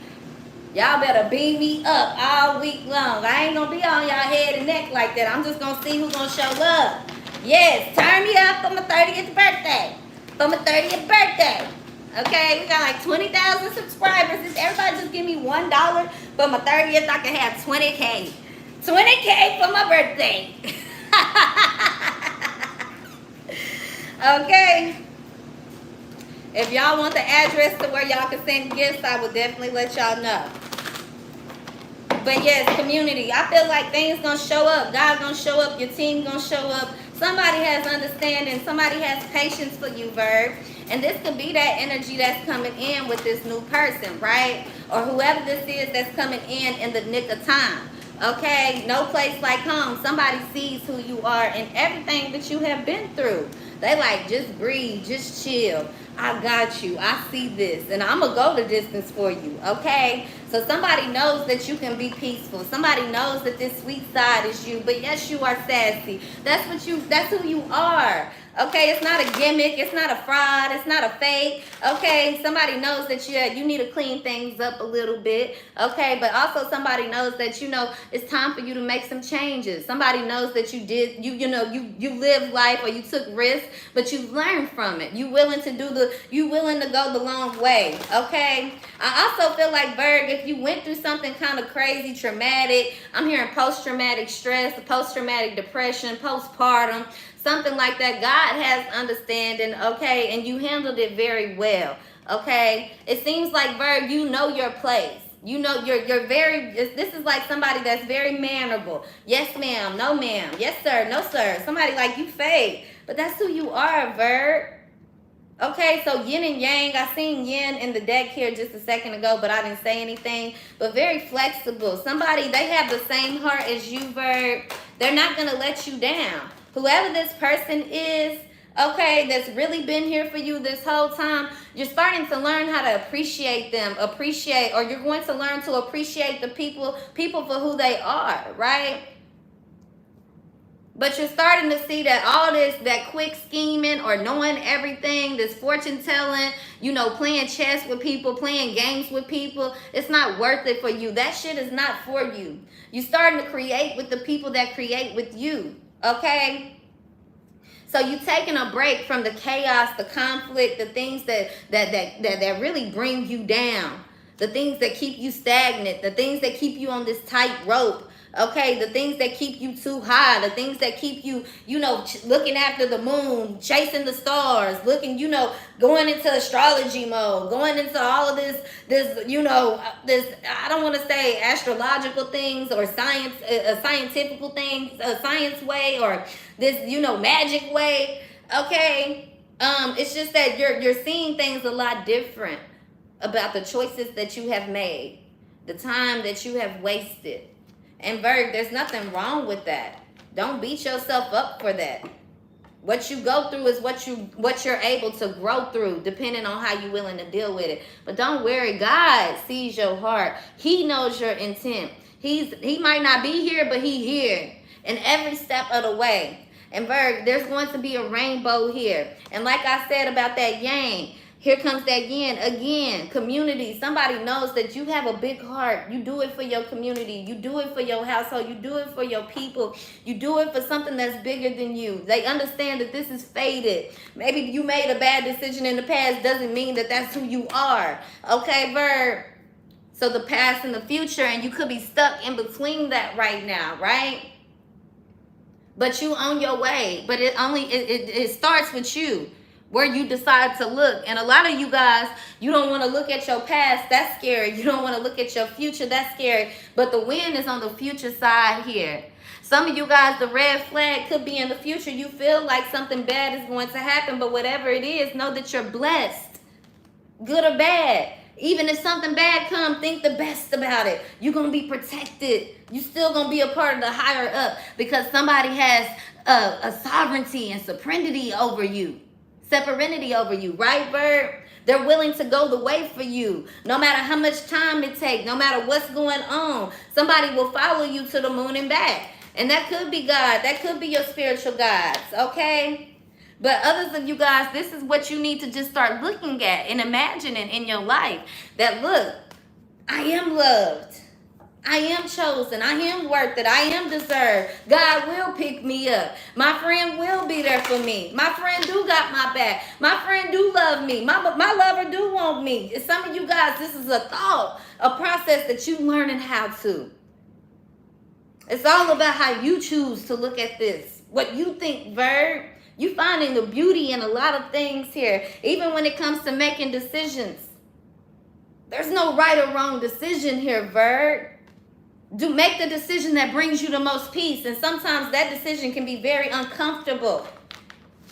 S1: Y'all better beat me up all week long. I ain't gonna be on y'all head and neck like that. I'm just gonna see who's gonna show love. Yes, turn me up for my 30th birthday. For my 30th birthday. Okay, we got like 20,000 subscribers. If everybody just give me $1 for my 30th, I can have 20K. 20K for my birthday. Okay. If y'all want the address to where y'all can send gifts, I will definitely let y'all know. But yes, community, I feel like things gonna show up. God's gonna show up. Your team gonna show up. Somebody has understanding. Somebody has patience for you, Verb. And this could be that energy that's coming in with this new person, right? Or whoever this is that's coming in the nick of time. Okay, no place like home. Somebody sees who you are and everything that you have been through. They like, just breathe, just chill. I got you. I see this. And I'm going to go the distance for you. Okay? So somebody knows that you can be peaceful. Somebody knows that this sweet side is you. But yes, you are sassy. That's who you are. Okay, it's not a gimmick, it's not a fraud, it's not a fake. Okay, somebody knows that you need to clean things up a little bit. Okay, but also somebody knows that it's time for you to make some changes. Somebody knows that you lived life or you took risks, but you learned from it. You willing to go the long way. Okay, I also feel like, Virgo, if you went through something kind of crazy, traumatic, I'm hearing post-traumatic stress, post-traumatic depression, postpartum, something like that, God has understanding, okay, and you handled it very well, okay? It seems like, Virgo, you know your place. You know, you're very, this is like somebody that's very mannerable. Yes, ma'am, no, ma'am. Yes, sir, no, sir. Somebody like you fake, but that's who you are, Virgo. Okay, so yin and yang. I seen yin in the deck here just a second ago, but I didn't say anything. But very flexible. Somebody, they have the same heart as you, Virgo. They're not going to let you down. Whoever this person is, okay, that's really been here for you this whole time, you're starting to learn how to appreciate them, or you're going to learn to appreciate the people for who they are, right? But you're starting to see that all that quick scheming or knowing everything, this fortune telling, playing chess with people, playing games with people, it's not worth it for you. That shit is not for you. You're starting to create with the people that create with you, okay? So you taking a break from the chaos, the conflict, the things that really bring you down, the things that keep you stagnant, the things that keep you on this tight rope. Okay, the things that keep you too high, the things that keep you, looking after the moon, chasing the stars, going into astrology mode, going into all of this, I don't want to say astrological things or scientific things, science way, or this, magic way. Okay, it's just that you're seeing things a lot different about the choices that you have made, the time that you have wasted. And Virgo, there's nothing wrong with that. Don't beat yourself up for that. What you go through is what you're able to grow through, depending on how you're willing to deal with it. But don't worry, God sees your heart. He knows your intent. He might not be here, but He here in every step of the way. And Virgo, there's going to be a rainbow here. And like I said about that yang, here comes that yin again. Community. Somebody knows that you have a big heart. You do it for your community. You do it for your household. You do it for your people. You do it for something that's bigger than you. They understand that this is fated. Maybe you made a bad decision in the past doesn't mean that that's who you are. Okay, Virgo? So the past and the future, and you could be stuck in between that right now, right? But you on your way. But it starts with you. Where you decide to look. And a lot of you guys, you don't want to look at your past. That's scary. You don't want to look at your future. That's scary. But the wind is on the future side here. Some of you guys, the red flag could be in the future. You feel like something bad is going to happen. But whatever it is, know that you're blessed. Good or bad. Even if something bad comes, think the best about it. You're going to be protected. You're still going to be a part of the higher up. Because somebody has a sovereignty and sovereignty over you. Separatity over you, right, Virgo? They're willing to go the way for you. No matter how much time it takes, no matter what's going on, somebody will follow you to the moon and back. And that could be God. That could be your spiritual guides, okay? But others of you guys, this is what you need to just start looking at and imagining in your life. That, look, I am loved. I am chosen. I am worth it. I am deserved. God will pick me up. My friend will be there for me. My friend do got my back. My friend do love me. My lover do want me. Some of you guys, this is a thought, a process that you learning how to. It's all about how you choose to look at this. What you think, Virgo. You finding the beauty in a lot of things here. Even when it comes to making decisions. There's no right or wrong decision here, Virgo. Make the decision that brings you the most peace. And sometimes that decision can be very uncomfortable.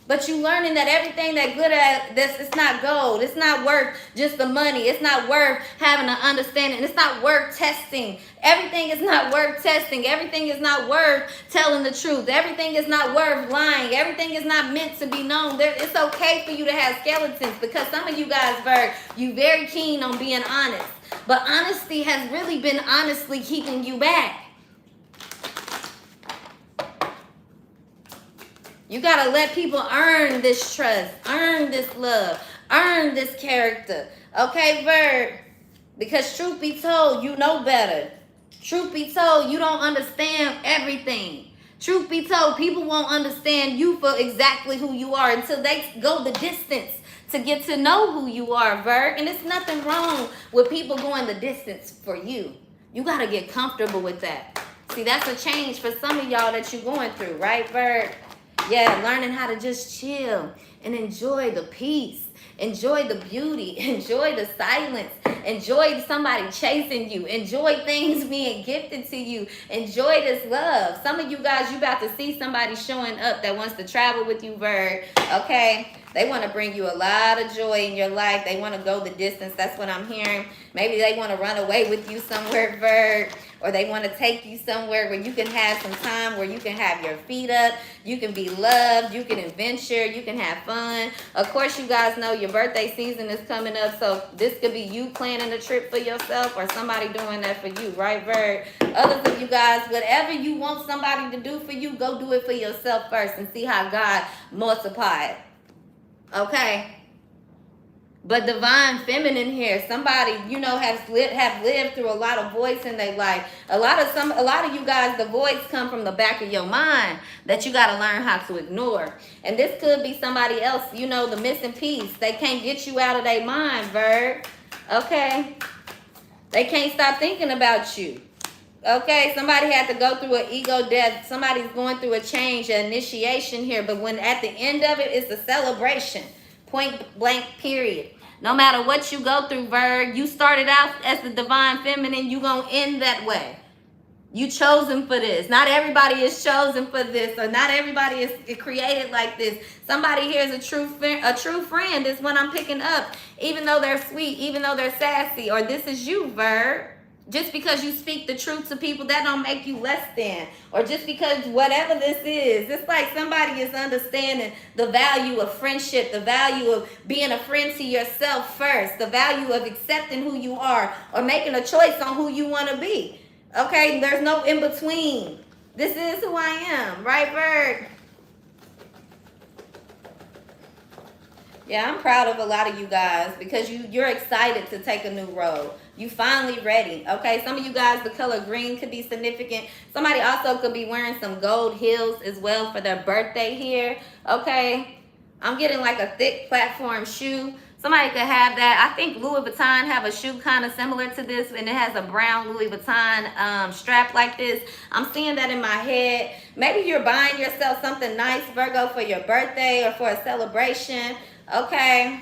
S1: But you learning that everything that good at this, it's not gold. It's not worth just the money. It's not worth having an understanding. It's not worth testing. Everything is not worth testing. Everything is not worth telling the truth. Everything is not worth lying. Everything is not meant to be known. It's okay for you to have skeletons, because some of you guys, Virg, you very keen on being honest. But honesty has really been honestly keeping you back. You got to let people earn this trust, earn this love, earn this character. Okay, Virg? Because truth be told, you know better. Truth be told, you don't understand everything. Truth be told, people won't understand you for exactly who you are until they go the distance to get to know who you are, Virg. And there's nothing wrong with people going the distance for you. You got to get comfortable with that. See, that's a change for some of y'all that you're going through, right, Virg? Yeah, learning how to just chill and enjoy the peace, enjoy the beauty, enjoy the silence, enjoy somebody chasing you, enjoy things being gifted to you, enjoy this love. Some of you guys, you about to see somebody showing up that wants to travel with you, Virg, okay? They want to bring you a lot of joy in your life. They want to go the distance. That's what I'm hearing. Maybe they want to run away with you somewhere, Virg. Or they want to take you somewhere where you can have some time, where you can have your feet up. You can be loved. You can adventure. You can have fun. Of course, you guys know your birthday season is coming up. So this could be you planning a trip for yourself or somebody doing that for you, right, Virg? Others of you guys, whatever you want somebody to do for you, go do it for yourself first and see how God multiply it. Okay? But divine feminine here, somebody, you know, have lived through a lot of voice in their life. A lot of you guys, the voice come from the back of your mind that you got to learn how to ignore. And this could be somebody else, you know, the missing piece. They can't get you out of their mind, Virg. Okay? They can't stop thinking about you. Okay, somebody had to go through an ego death. Somebody's going through a change, an initiation here. But when at the end of it, it's a celebration. Point blank, period. No matter what you go through, Virg, you started out as the divine feminine. You gonna end that way. You chosen for this. Not everybody is chosen for this, or not everybody is created like this. Somebody here is a true friend is what I'm picking up. Even though they're sweet, even though they're sassy, or this is you, Virg. Just because you speak the truth to people, that don't make you less than. Or just because whatever this is, it's like somebody is understanding the value of friendship, the value of being a friend to yourself first, the value of accepting who you are or making a choice on who you want to be. Okay, there's no in between. This is who I am, right, Virg? Yeah, I'm proud of a lot of you guys because you're excited to take a new road. You finally ready, okay? Some of you guys, the color green could be significant. Somebody also could be wearing some gold heels as well for their birthday here, okay? I'm getting like a thick platform shoe. Somebody could have that. I think Louis Vuitton have a shoe kind of similar to this, and it has a brown Louis Vuitton strap like this. I'm seeing that in my head. Maybe you're buying yourself something nice, Virgo, for your birthday or for a celebration, okay?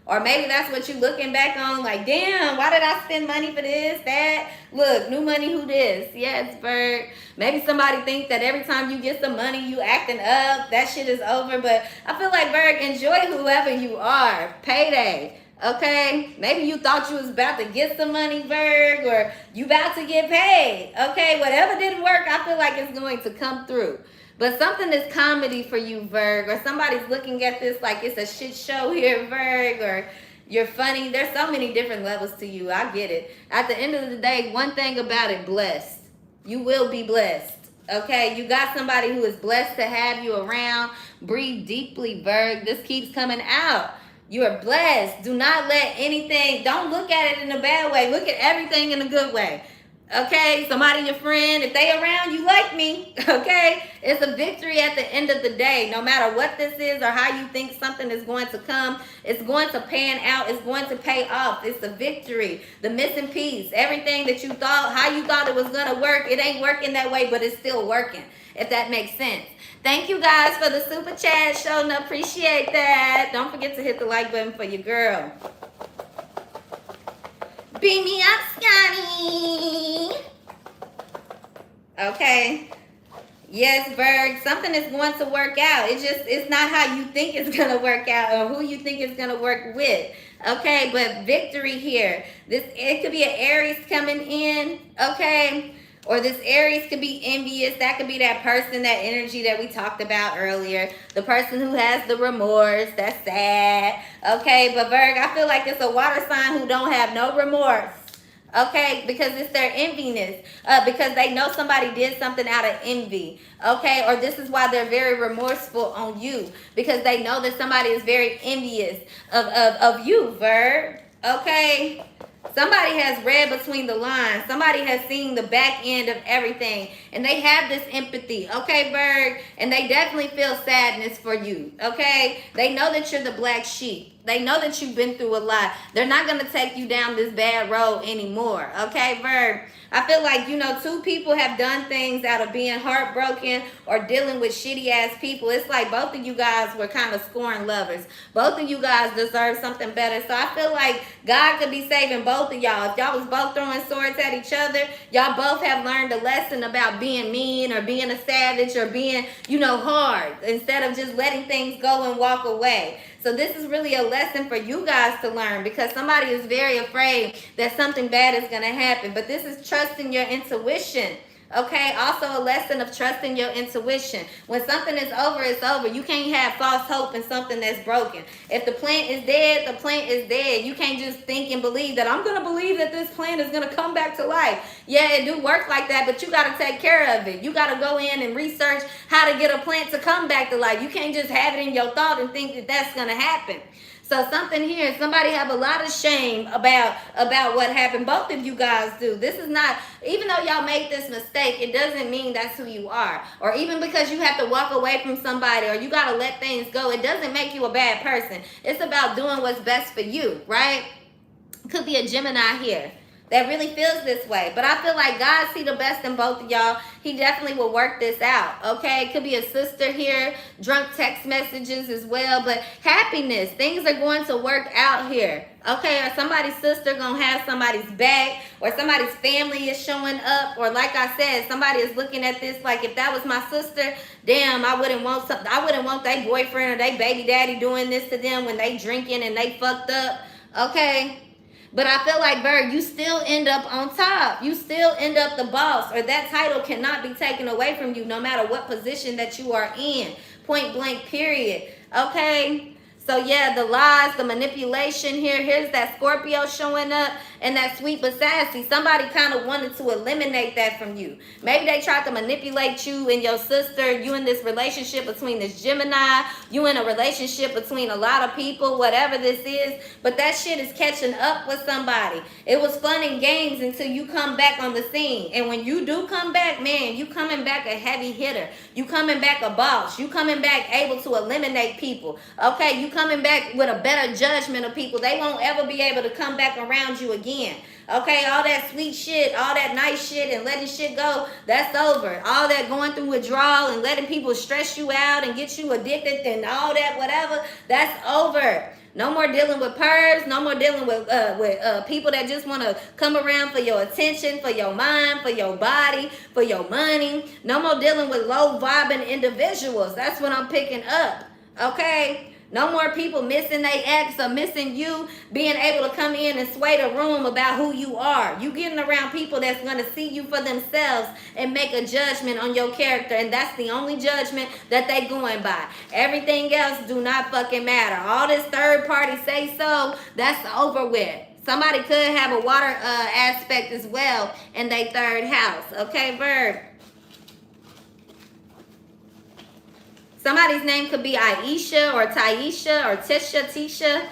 S1: Or maybe that's what you're looking back on, like, damn, why did I spend money for this, that? Look, new money, who this? Yes, Virg. Maybe somebody thinks that every time you get some money, you acting up. That shit is over. But I feel like, Virg, enjoy whoever you are. Payday. Okay? Maybe you thought you was about to get some money, Virg, or you about to get paid. Okay? Whatever didn't work, I feel like it's going to come through. But something is comedy for you, Virg, or somebody's looking at this like it's a shit show here, Virg, or you're funny. There's so many different levels to you. I get it. At the end of the day, one thing about it, blessed. You will be blessed, okay? You got somebody who is blessed to have you around. Breathe deeply, Virg. This keeps coming out. You are blessed. Do not let anything, don't look at it in a bad way. Look at everything in a good way. Okay, somebody, your friend, if they around, you like me, okay? It's a victory at the end of the day. No matter what this is or how you think something is going to come, it's going to pan out. It's going to pay off. It's a victory. The missing piece, everything that you thought, how you thought it was going to work, it ain't working that way, but it's still working, if that makes sense. Thank you guys for the super chat. Showing up, appreciate that. Don't forget to hit the like button for your girl. Beam me up, Scotty. Okay. Yes, Virg, something is going to work out. It's not how you think it's going to work out or who you think it's going to work with. Okay, but victory here. It could be an Aries coming in, okay? Or this Aries could be envious. That could be that person, that energy that we talked about earlier. The person who has the remorse. That's sad. Okay, but Virg, I feel like it's a water sign who don't have no remorse. Okay, because it's their enviness. Because they know somebody did something out of envy. Okay, or this is why they're very remorseful on you. Because they know that somebody is very envious of you, Virg. Okay. Somebody has read between the lines. Somebody has seen the back end of everything. And they have this empathy. Okay, Virg? And they definitely feel sadness for you. Okay? They know that you're the black sheep. They know that you've been through a lot. They're not going to take you down this bad road anymore. Okay, Virg? I feel like, you know, two people have done things out of being heartbroken or dealing with shitty ass people. It's like both of you guys were kind of scorn lovers. Both of you guys deserve something better. So I feel like God could be saving both of y'all. If y'all was both throwing swords at each other, y'all both have learned a lesson about being mean or being a savage or being, you know, hard instead of just letting things go and walk away. So this is really a lesson for you guys to learn because somebody is very afraid that something bad is going to happen. But this is trusting your intuition. Okay, also a lesson of trusting your intuition. When something is over, it's over. You can't have false hope in something that's broken. If the plant is dead, the plant is dead. You can't just think and believe that I'm going to believe that this plant is going to come back to life. Yeah, it do work like that, but you got to take care of it. You got to go in and research how to get a plant to come back to life. You can't just have it in your thought and think that that's going to happen. So something here, somebody have a lot of shame about what happened. Both of you guys do. This is not, even though y'all made this mistake, it doesn't mean that's who you are. Or even because you have to walk away from somebody or you got to let things go, it doesn't make you a bad person. It's about doing what's best for you, right? Could be a Gemini here that really feels this way. But I feel like God see the best in both of y'all. He definitely will work this out, okay? It could be a sister here, drunk text messages as well. But happiness, things are going to work out here, okay? Or somebody's sister going to have somebody's back, or somebody's family is showing up. Or like I said, somebody is looking at this like, if that was my sister, damn, I wouldn't want their boyfriend or their baby daddy doing this to them when they drinking and they fucked up, okay? But I feel like, Virg, you still end up on top. You still end up the boss, or that title cannot be taken away from you no matter what position that you are in. Point blank, period. Okay? So, yeah, the lies, the manipulation here. Here's that Scorpio showing up and that sweet but sassy. Somebody kind of wanted to eliminate that from you. Maybe they tried to manipulate you and your sister. You in this relationship between this Gemini. You in a relationship between a lot of people, whatever this is. But that shit is catching up with somebody. It was fun and games until you come back on the scene. And when you do come back, man, you coming back a heavy hitter. You coming back a boss. You coming back able to eliminate people. Okay, you coming back with a better judgment of people. They won't ever be able to come back around you again. Okay, all that sweet shit, all that nice shit and letting shit go, that's over. All that going through withdrawal and letting people stress you out and get you addicted and all that whatever, that's over. No more dealing with pervs. No more dealing with people that just want to come around for your attention, for your mind, for your body, for your money. No more dealing with low vibing individuals. That's what I'm picking up. Okay? No more people missing their ex or missing you being able to come in and sway the room about who you are. You getting around people that's going to see you for themselves and make a judgment on your character. And that's the only judgment that they going by. Everything else do not fucking matter. All this third party say so, that's over with. Somebody could have a water aspect as well in their third house. Okay, Virg? Somebody's name could be Aisha or Taisha or Tisha.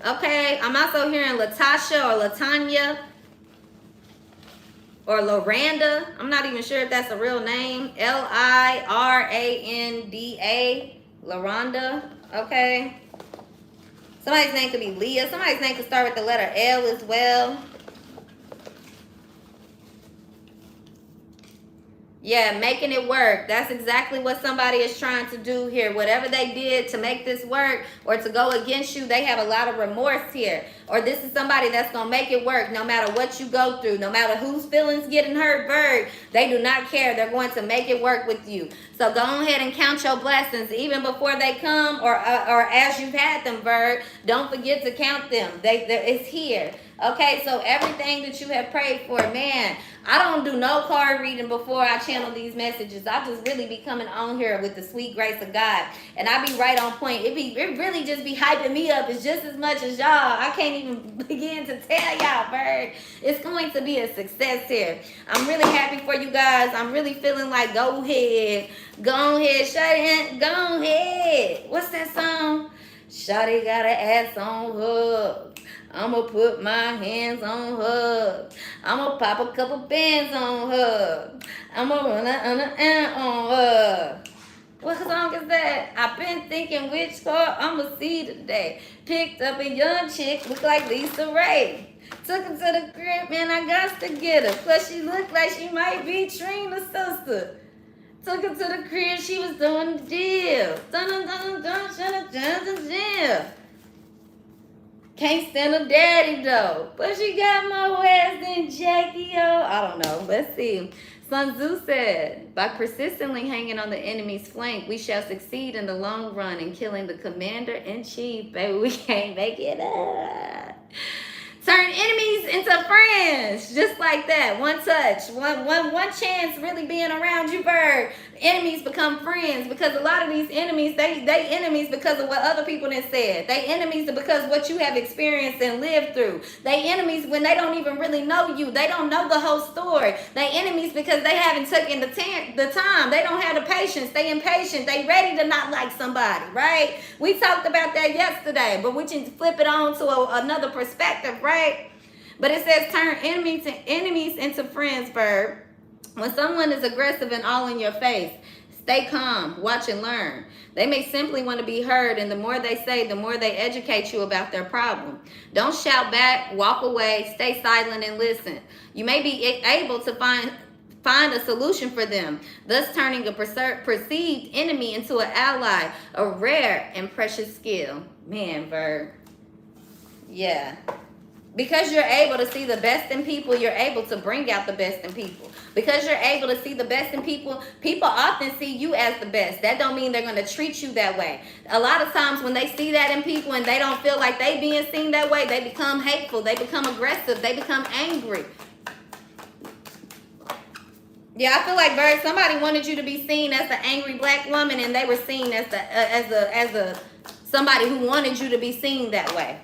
S1: Okay, I'm also hearing Latasha or Latanya or Loranda. I'm not even sure if that's a real name. Liranda. Loranda. Okay. Somebody's name could be Leah. Somebody's name could start with the letter L as well. Yeah, making it work. That's exactly what somebody is trying to do here. Whatever they did to make this work or to go against you, they have a lot of remorse here. Or this is somebody that's going to make it work no matter what you go through, no matter whose feelings getting hurt, Virg. They do not care. They're going to make it work with you. So go ahead and count your blessings even before they come or as you've had them, Virg. Don't forget to count them. It's here. Okay, so everything that you have prayed for, man, I don't do no card reading before I channel these messages. I just really be coming on here with the sweet grace of God. And I be right on point. It really just be hyping me up. It's just as much as y'all. I can't even begin to tell y'all, Bird. It's going to be a success here. I'm really happy for you guys. I'm really feeling like go ahead. Go ahead, Shawty. Go ahead. What's that song? Shawty got an ass on her. I'ma put my hands on her. I'ma pop a couple bands on her. I'ma run on her. What song is that? I've been thinking which car I'ma see today. Picked up a young chick, look like Lisa Ray. Took her to the crib, man, I got to get her. Plus she looked like she might be Trina's sister. Took her to the crib, she was doing the deal. Can't stand her daddy though, but she got more ass than Jackie, yo. I don't know. Let's see. Sun Tzu said, by persistently hanging on the enemy's flank, we shall succeed in the long run in killing the commander-in-chief. Baby, we can't make it up. Turn enemies into friends, just like that. One touch, one chance really being around you, Bird. Enemies become friends because a lot of these enemies, they enemies because of what other people done said. They enemies because what you have experienced and lived through. They enemies when they don't even really know you. They don't know the whole story. They enemies because they haven't taken the time. They don't have the patience. They impatient. They ready to not like somebody, right? We talked about that yesterday, but we can flip it on to another perspective, right? But it says turn enemies into friends, Bird. When someone is aggressive and all in your face, stay calm, watch and learn. They may simply want to be heard, and the more they say, the more they educate you about their problem. Don't shout back, walk away, stay silent and listen. You may be able to find a solution for them, thus turning a perceived enemy into an ally, a rare and precious skill. Man, Virg. Yeah. Because you're able to see the best in people, you're able to bring out the best in people. Because you're able to see the best in people, people often see you as the best. That don't mean they're going to treat you that way. A lot of times when they see that in people and they don't feel like they being seen that way, they become hateful, they become aggressive, they become angry. Yeah, I feel like, Bird, somebody wanted you to be seen as the angry black woman, and they were seen as somebody who wanted you to be seen that way.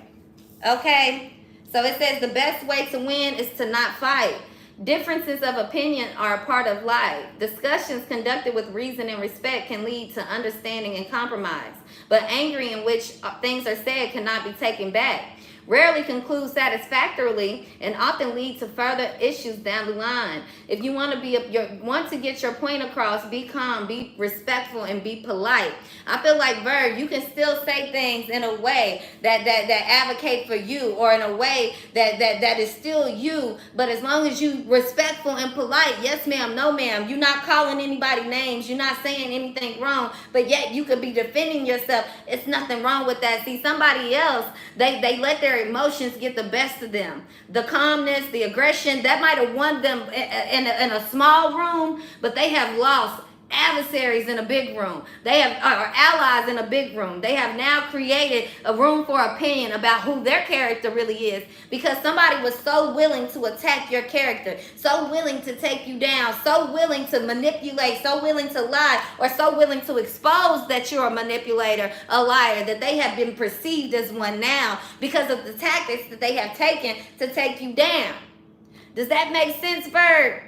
S1: Okay? So it says the best way to win is to not fight. Differences of opinion are a part of life. Discussions conducted with reason and respect can lead to understanding and compromise. But anger in which things are said cannot be taken back. Rarely conclude satisfactorily and often lead to further issues down the line. If you want to get your point across, be calm, be respectful, and be polite. I feel like, Virg, you can still say things in a way that advocate for you, or in a way that is still you, but as long as you respectful and polite, yes ma'am, no ma'am, you're not calling anybody names, you're not saying anything wrong, but yet you could be defending yourself. It's nothing wrong with that. See, somebody else, they let their emotions get the best of them. The calmness, the aggression, that might have won them in a small room, but they have lost adversaries in a big room. They have or allies in a big room. They have now created a room for opinion about who their character really is, because somebody was so willing to attack your character, so willing to take you down, so willing to manipulate, so willing to lie, or so willing to expose that you're a manipulator, a liar, that they have been perceived as one now because of the tactics that they have taken to take you down. Does that make sense, Bird?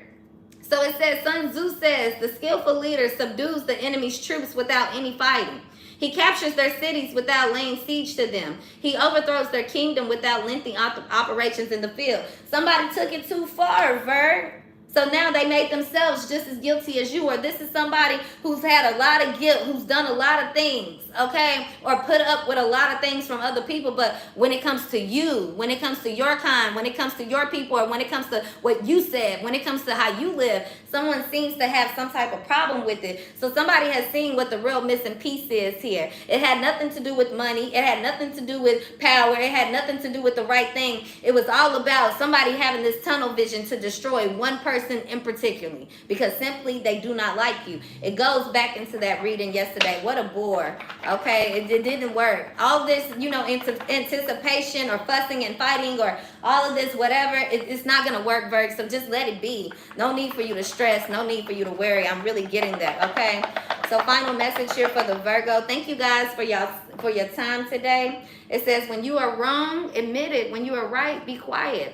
S1: So it says, Sun Tzu says, the skillful leader subdues the enemy's troops without any fighting. He captures their cities without laying siege to them. He overthrows their kingdom without lengthy operations in the field. Somebody took it too far, Virg. So now they made themselves just as guilty as you, or this is somebody who's had a lot of guilt, who's done a lot of things, okay, or put up with a lot of things from other people. But when it comes to you, when it comes to your kind, when it comes to your people, or when it comes to what you said, when it comes to how you live, someone seems to have some type of problem with it. So somebody has seen what the real missing piece is here. It had nothing to do with money. It had nothing to do with power. It had nothing to do with the right thing. It was all about somebody having this tunnel vision to destroy one person in particular, because simply they do not like you. It goes back into that reading yesterday. What a bore. Okay, it didn't work. All this, anticipation or fussing and fighting or all of this, whatever, it's not gonna work, Virg. So just let it be. No need for you to stress. No need for you to worry. I'm really getting that. Okay. So final message here for the Virgo. Thank you guys for your time today. It says, when you are wrong, admit it. When you are right, be quiet.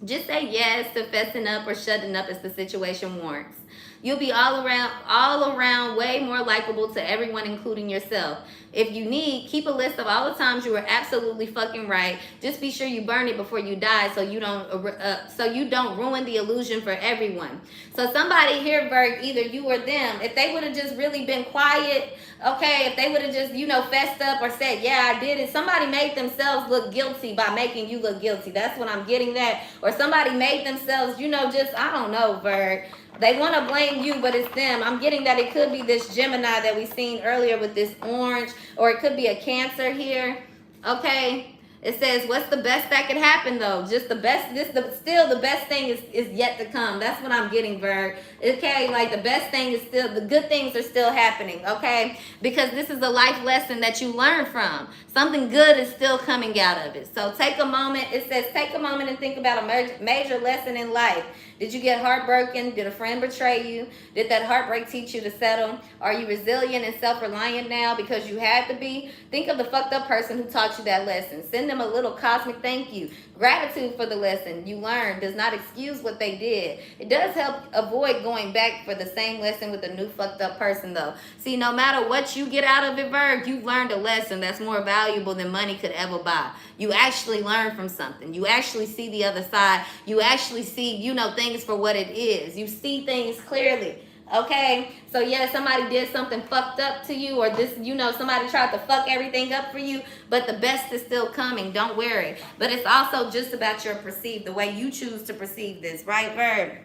S1: Just say yes to fessing up or shutting up as the situation warrants. You'll be all around way more likable to everyone, including yourself. If you need, keep a list of all the times you were absolutely fucking right. Just be sure you burn it before you die, so you don't ruin the illusion for everyone. So somebody here, Virg, either you or them, if they would have just really been quiet, okay, if they would have just, fessed up or said, yeah, I did it. Somebody made themselves look guilty by making you look guilty. That's what I'm getting at. Or somebody made themselves, I don't know, Virg. They want to blame you, but it's them. I'm getting that it could be this Gemini that we seen earlier with this orange, or it could be a Cancer here. Okay. It says, what's the best that could happen, though? Just the best. Still the best thing is yet to come. That's what I'm getting, Virg. Okay, like the best thing is still, the good things are still happening, okay? Because this is a life lesson that you learn from. Something good is still coming out of it. So take a moment. It says, take a moment and think about a major lesson in life. Did you get heartbroken? Did a friend betray you? Did that heartbreak teach you to settle? Are you resilient and self-reliant now because you had to be? Think of the fucked up person who taught you that lesson. Send them a little cosmic thank you. Gratitude for the lesson you learned does not excuse what they did. It does help avoid going back for the same lesson with a new fucked up person, though. See, no matter what you get out of it, Virg, you've learned a lesson that's more valuable than money could ever buy. You actually learn from something. You actually see the other side. You actually see, things for what it is. You see things clearly. Okay, so yeah, somebody did something fucked up to you, or this, somebody tried to fuck everything up for you, but the best is still coming. Don't worry. But it's also just about your perceive, the way you choose to perceive this, right, Virg?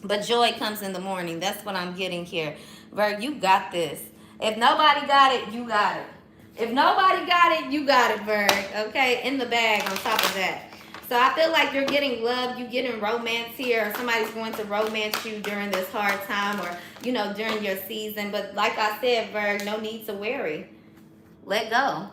S1: But joy comes in the morning. That's what I'm getting here. Virg, you got this. If nobody got it, you got it. If nobody got it, you got it, Virg. Okay, in the bag on top of that. So I feel like you're getting love, you're getting romance here, or somebody's going to romance you during this hard time, or, during your season. But like I said, Virg, no need to worry. Let go,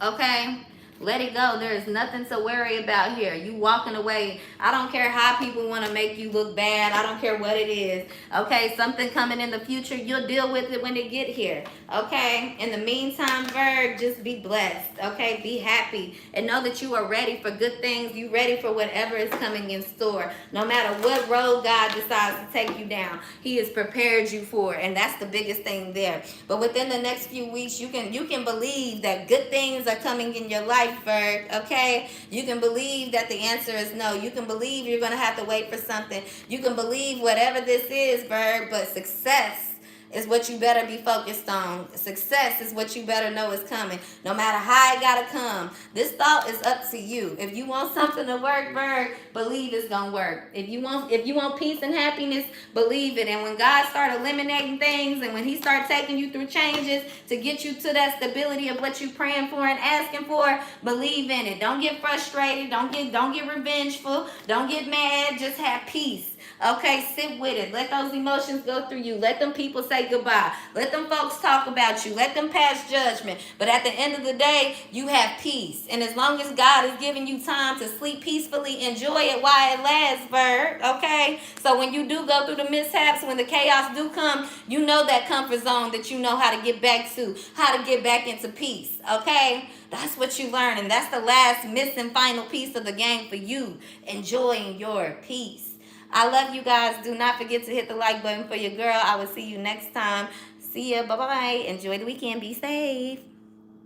S1: okay? Let it go. There is nothing to worry about here. You walking away. I don't care how people want to make you look bad. I don't care what it is. Okay, something coming in the future, you'll deal with it when it get here. Okay, in the meantime, Virg, just be blessed. Okay, be happy and know that you are ready for good things. You ready for whatever is coming in store. No matter what road God decides to take you down, He has prepared you for it, and that's the biggest thing there. But within the next few weeks, you can believe that good things are coming in your life, Virg, okay? You can believe that the answer is no. You can believe you're going to have to wait for something. You can believe whatever this is, Virg, but success is what you better be focused on. Success is what you better know is coming. No matter how it gotta come. This thought is up to you. If you want something to work, Virg, believe it's gonna work. If you want peace and happiness, believe it. And when God starts eliminating things, and when He starts taking you through changes to get you to that stability of what you're praying for and asking for, believe in it. Don't get frustrated. Don't get revengeful. Don't get mad. Just have peace. Okay, sit with it. Let those emotions go through you. Let them people say goodbye. Let them folks talk about you. Let them pass judgment. But at the end of the day, you have peace. And as long as God is giving you time to sleep peacefully, enjoy it while it lasts, Virg. Okay? So when you do go through the mishaps, when the chaos do come, you know that comfort zone that you know how to get back to, how to get back into peace. Okay? That's what you learn. And that's the last missing final piece of the game for you. Enjoying your peace. I love you guys. Do not forget to hit the like button for your girl. I will see you next time. See ya. Bye-bye. Enjoy the weekend. Be safe.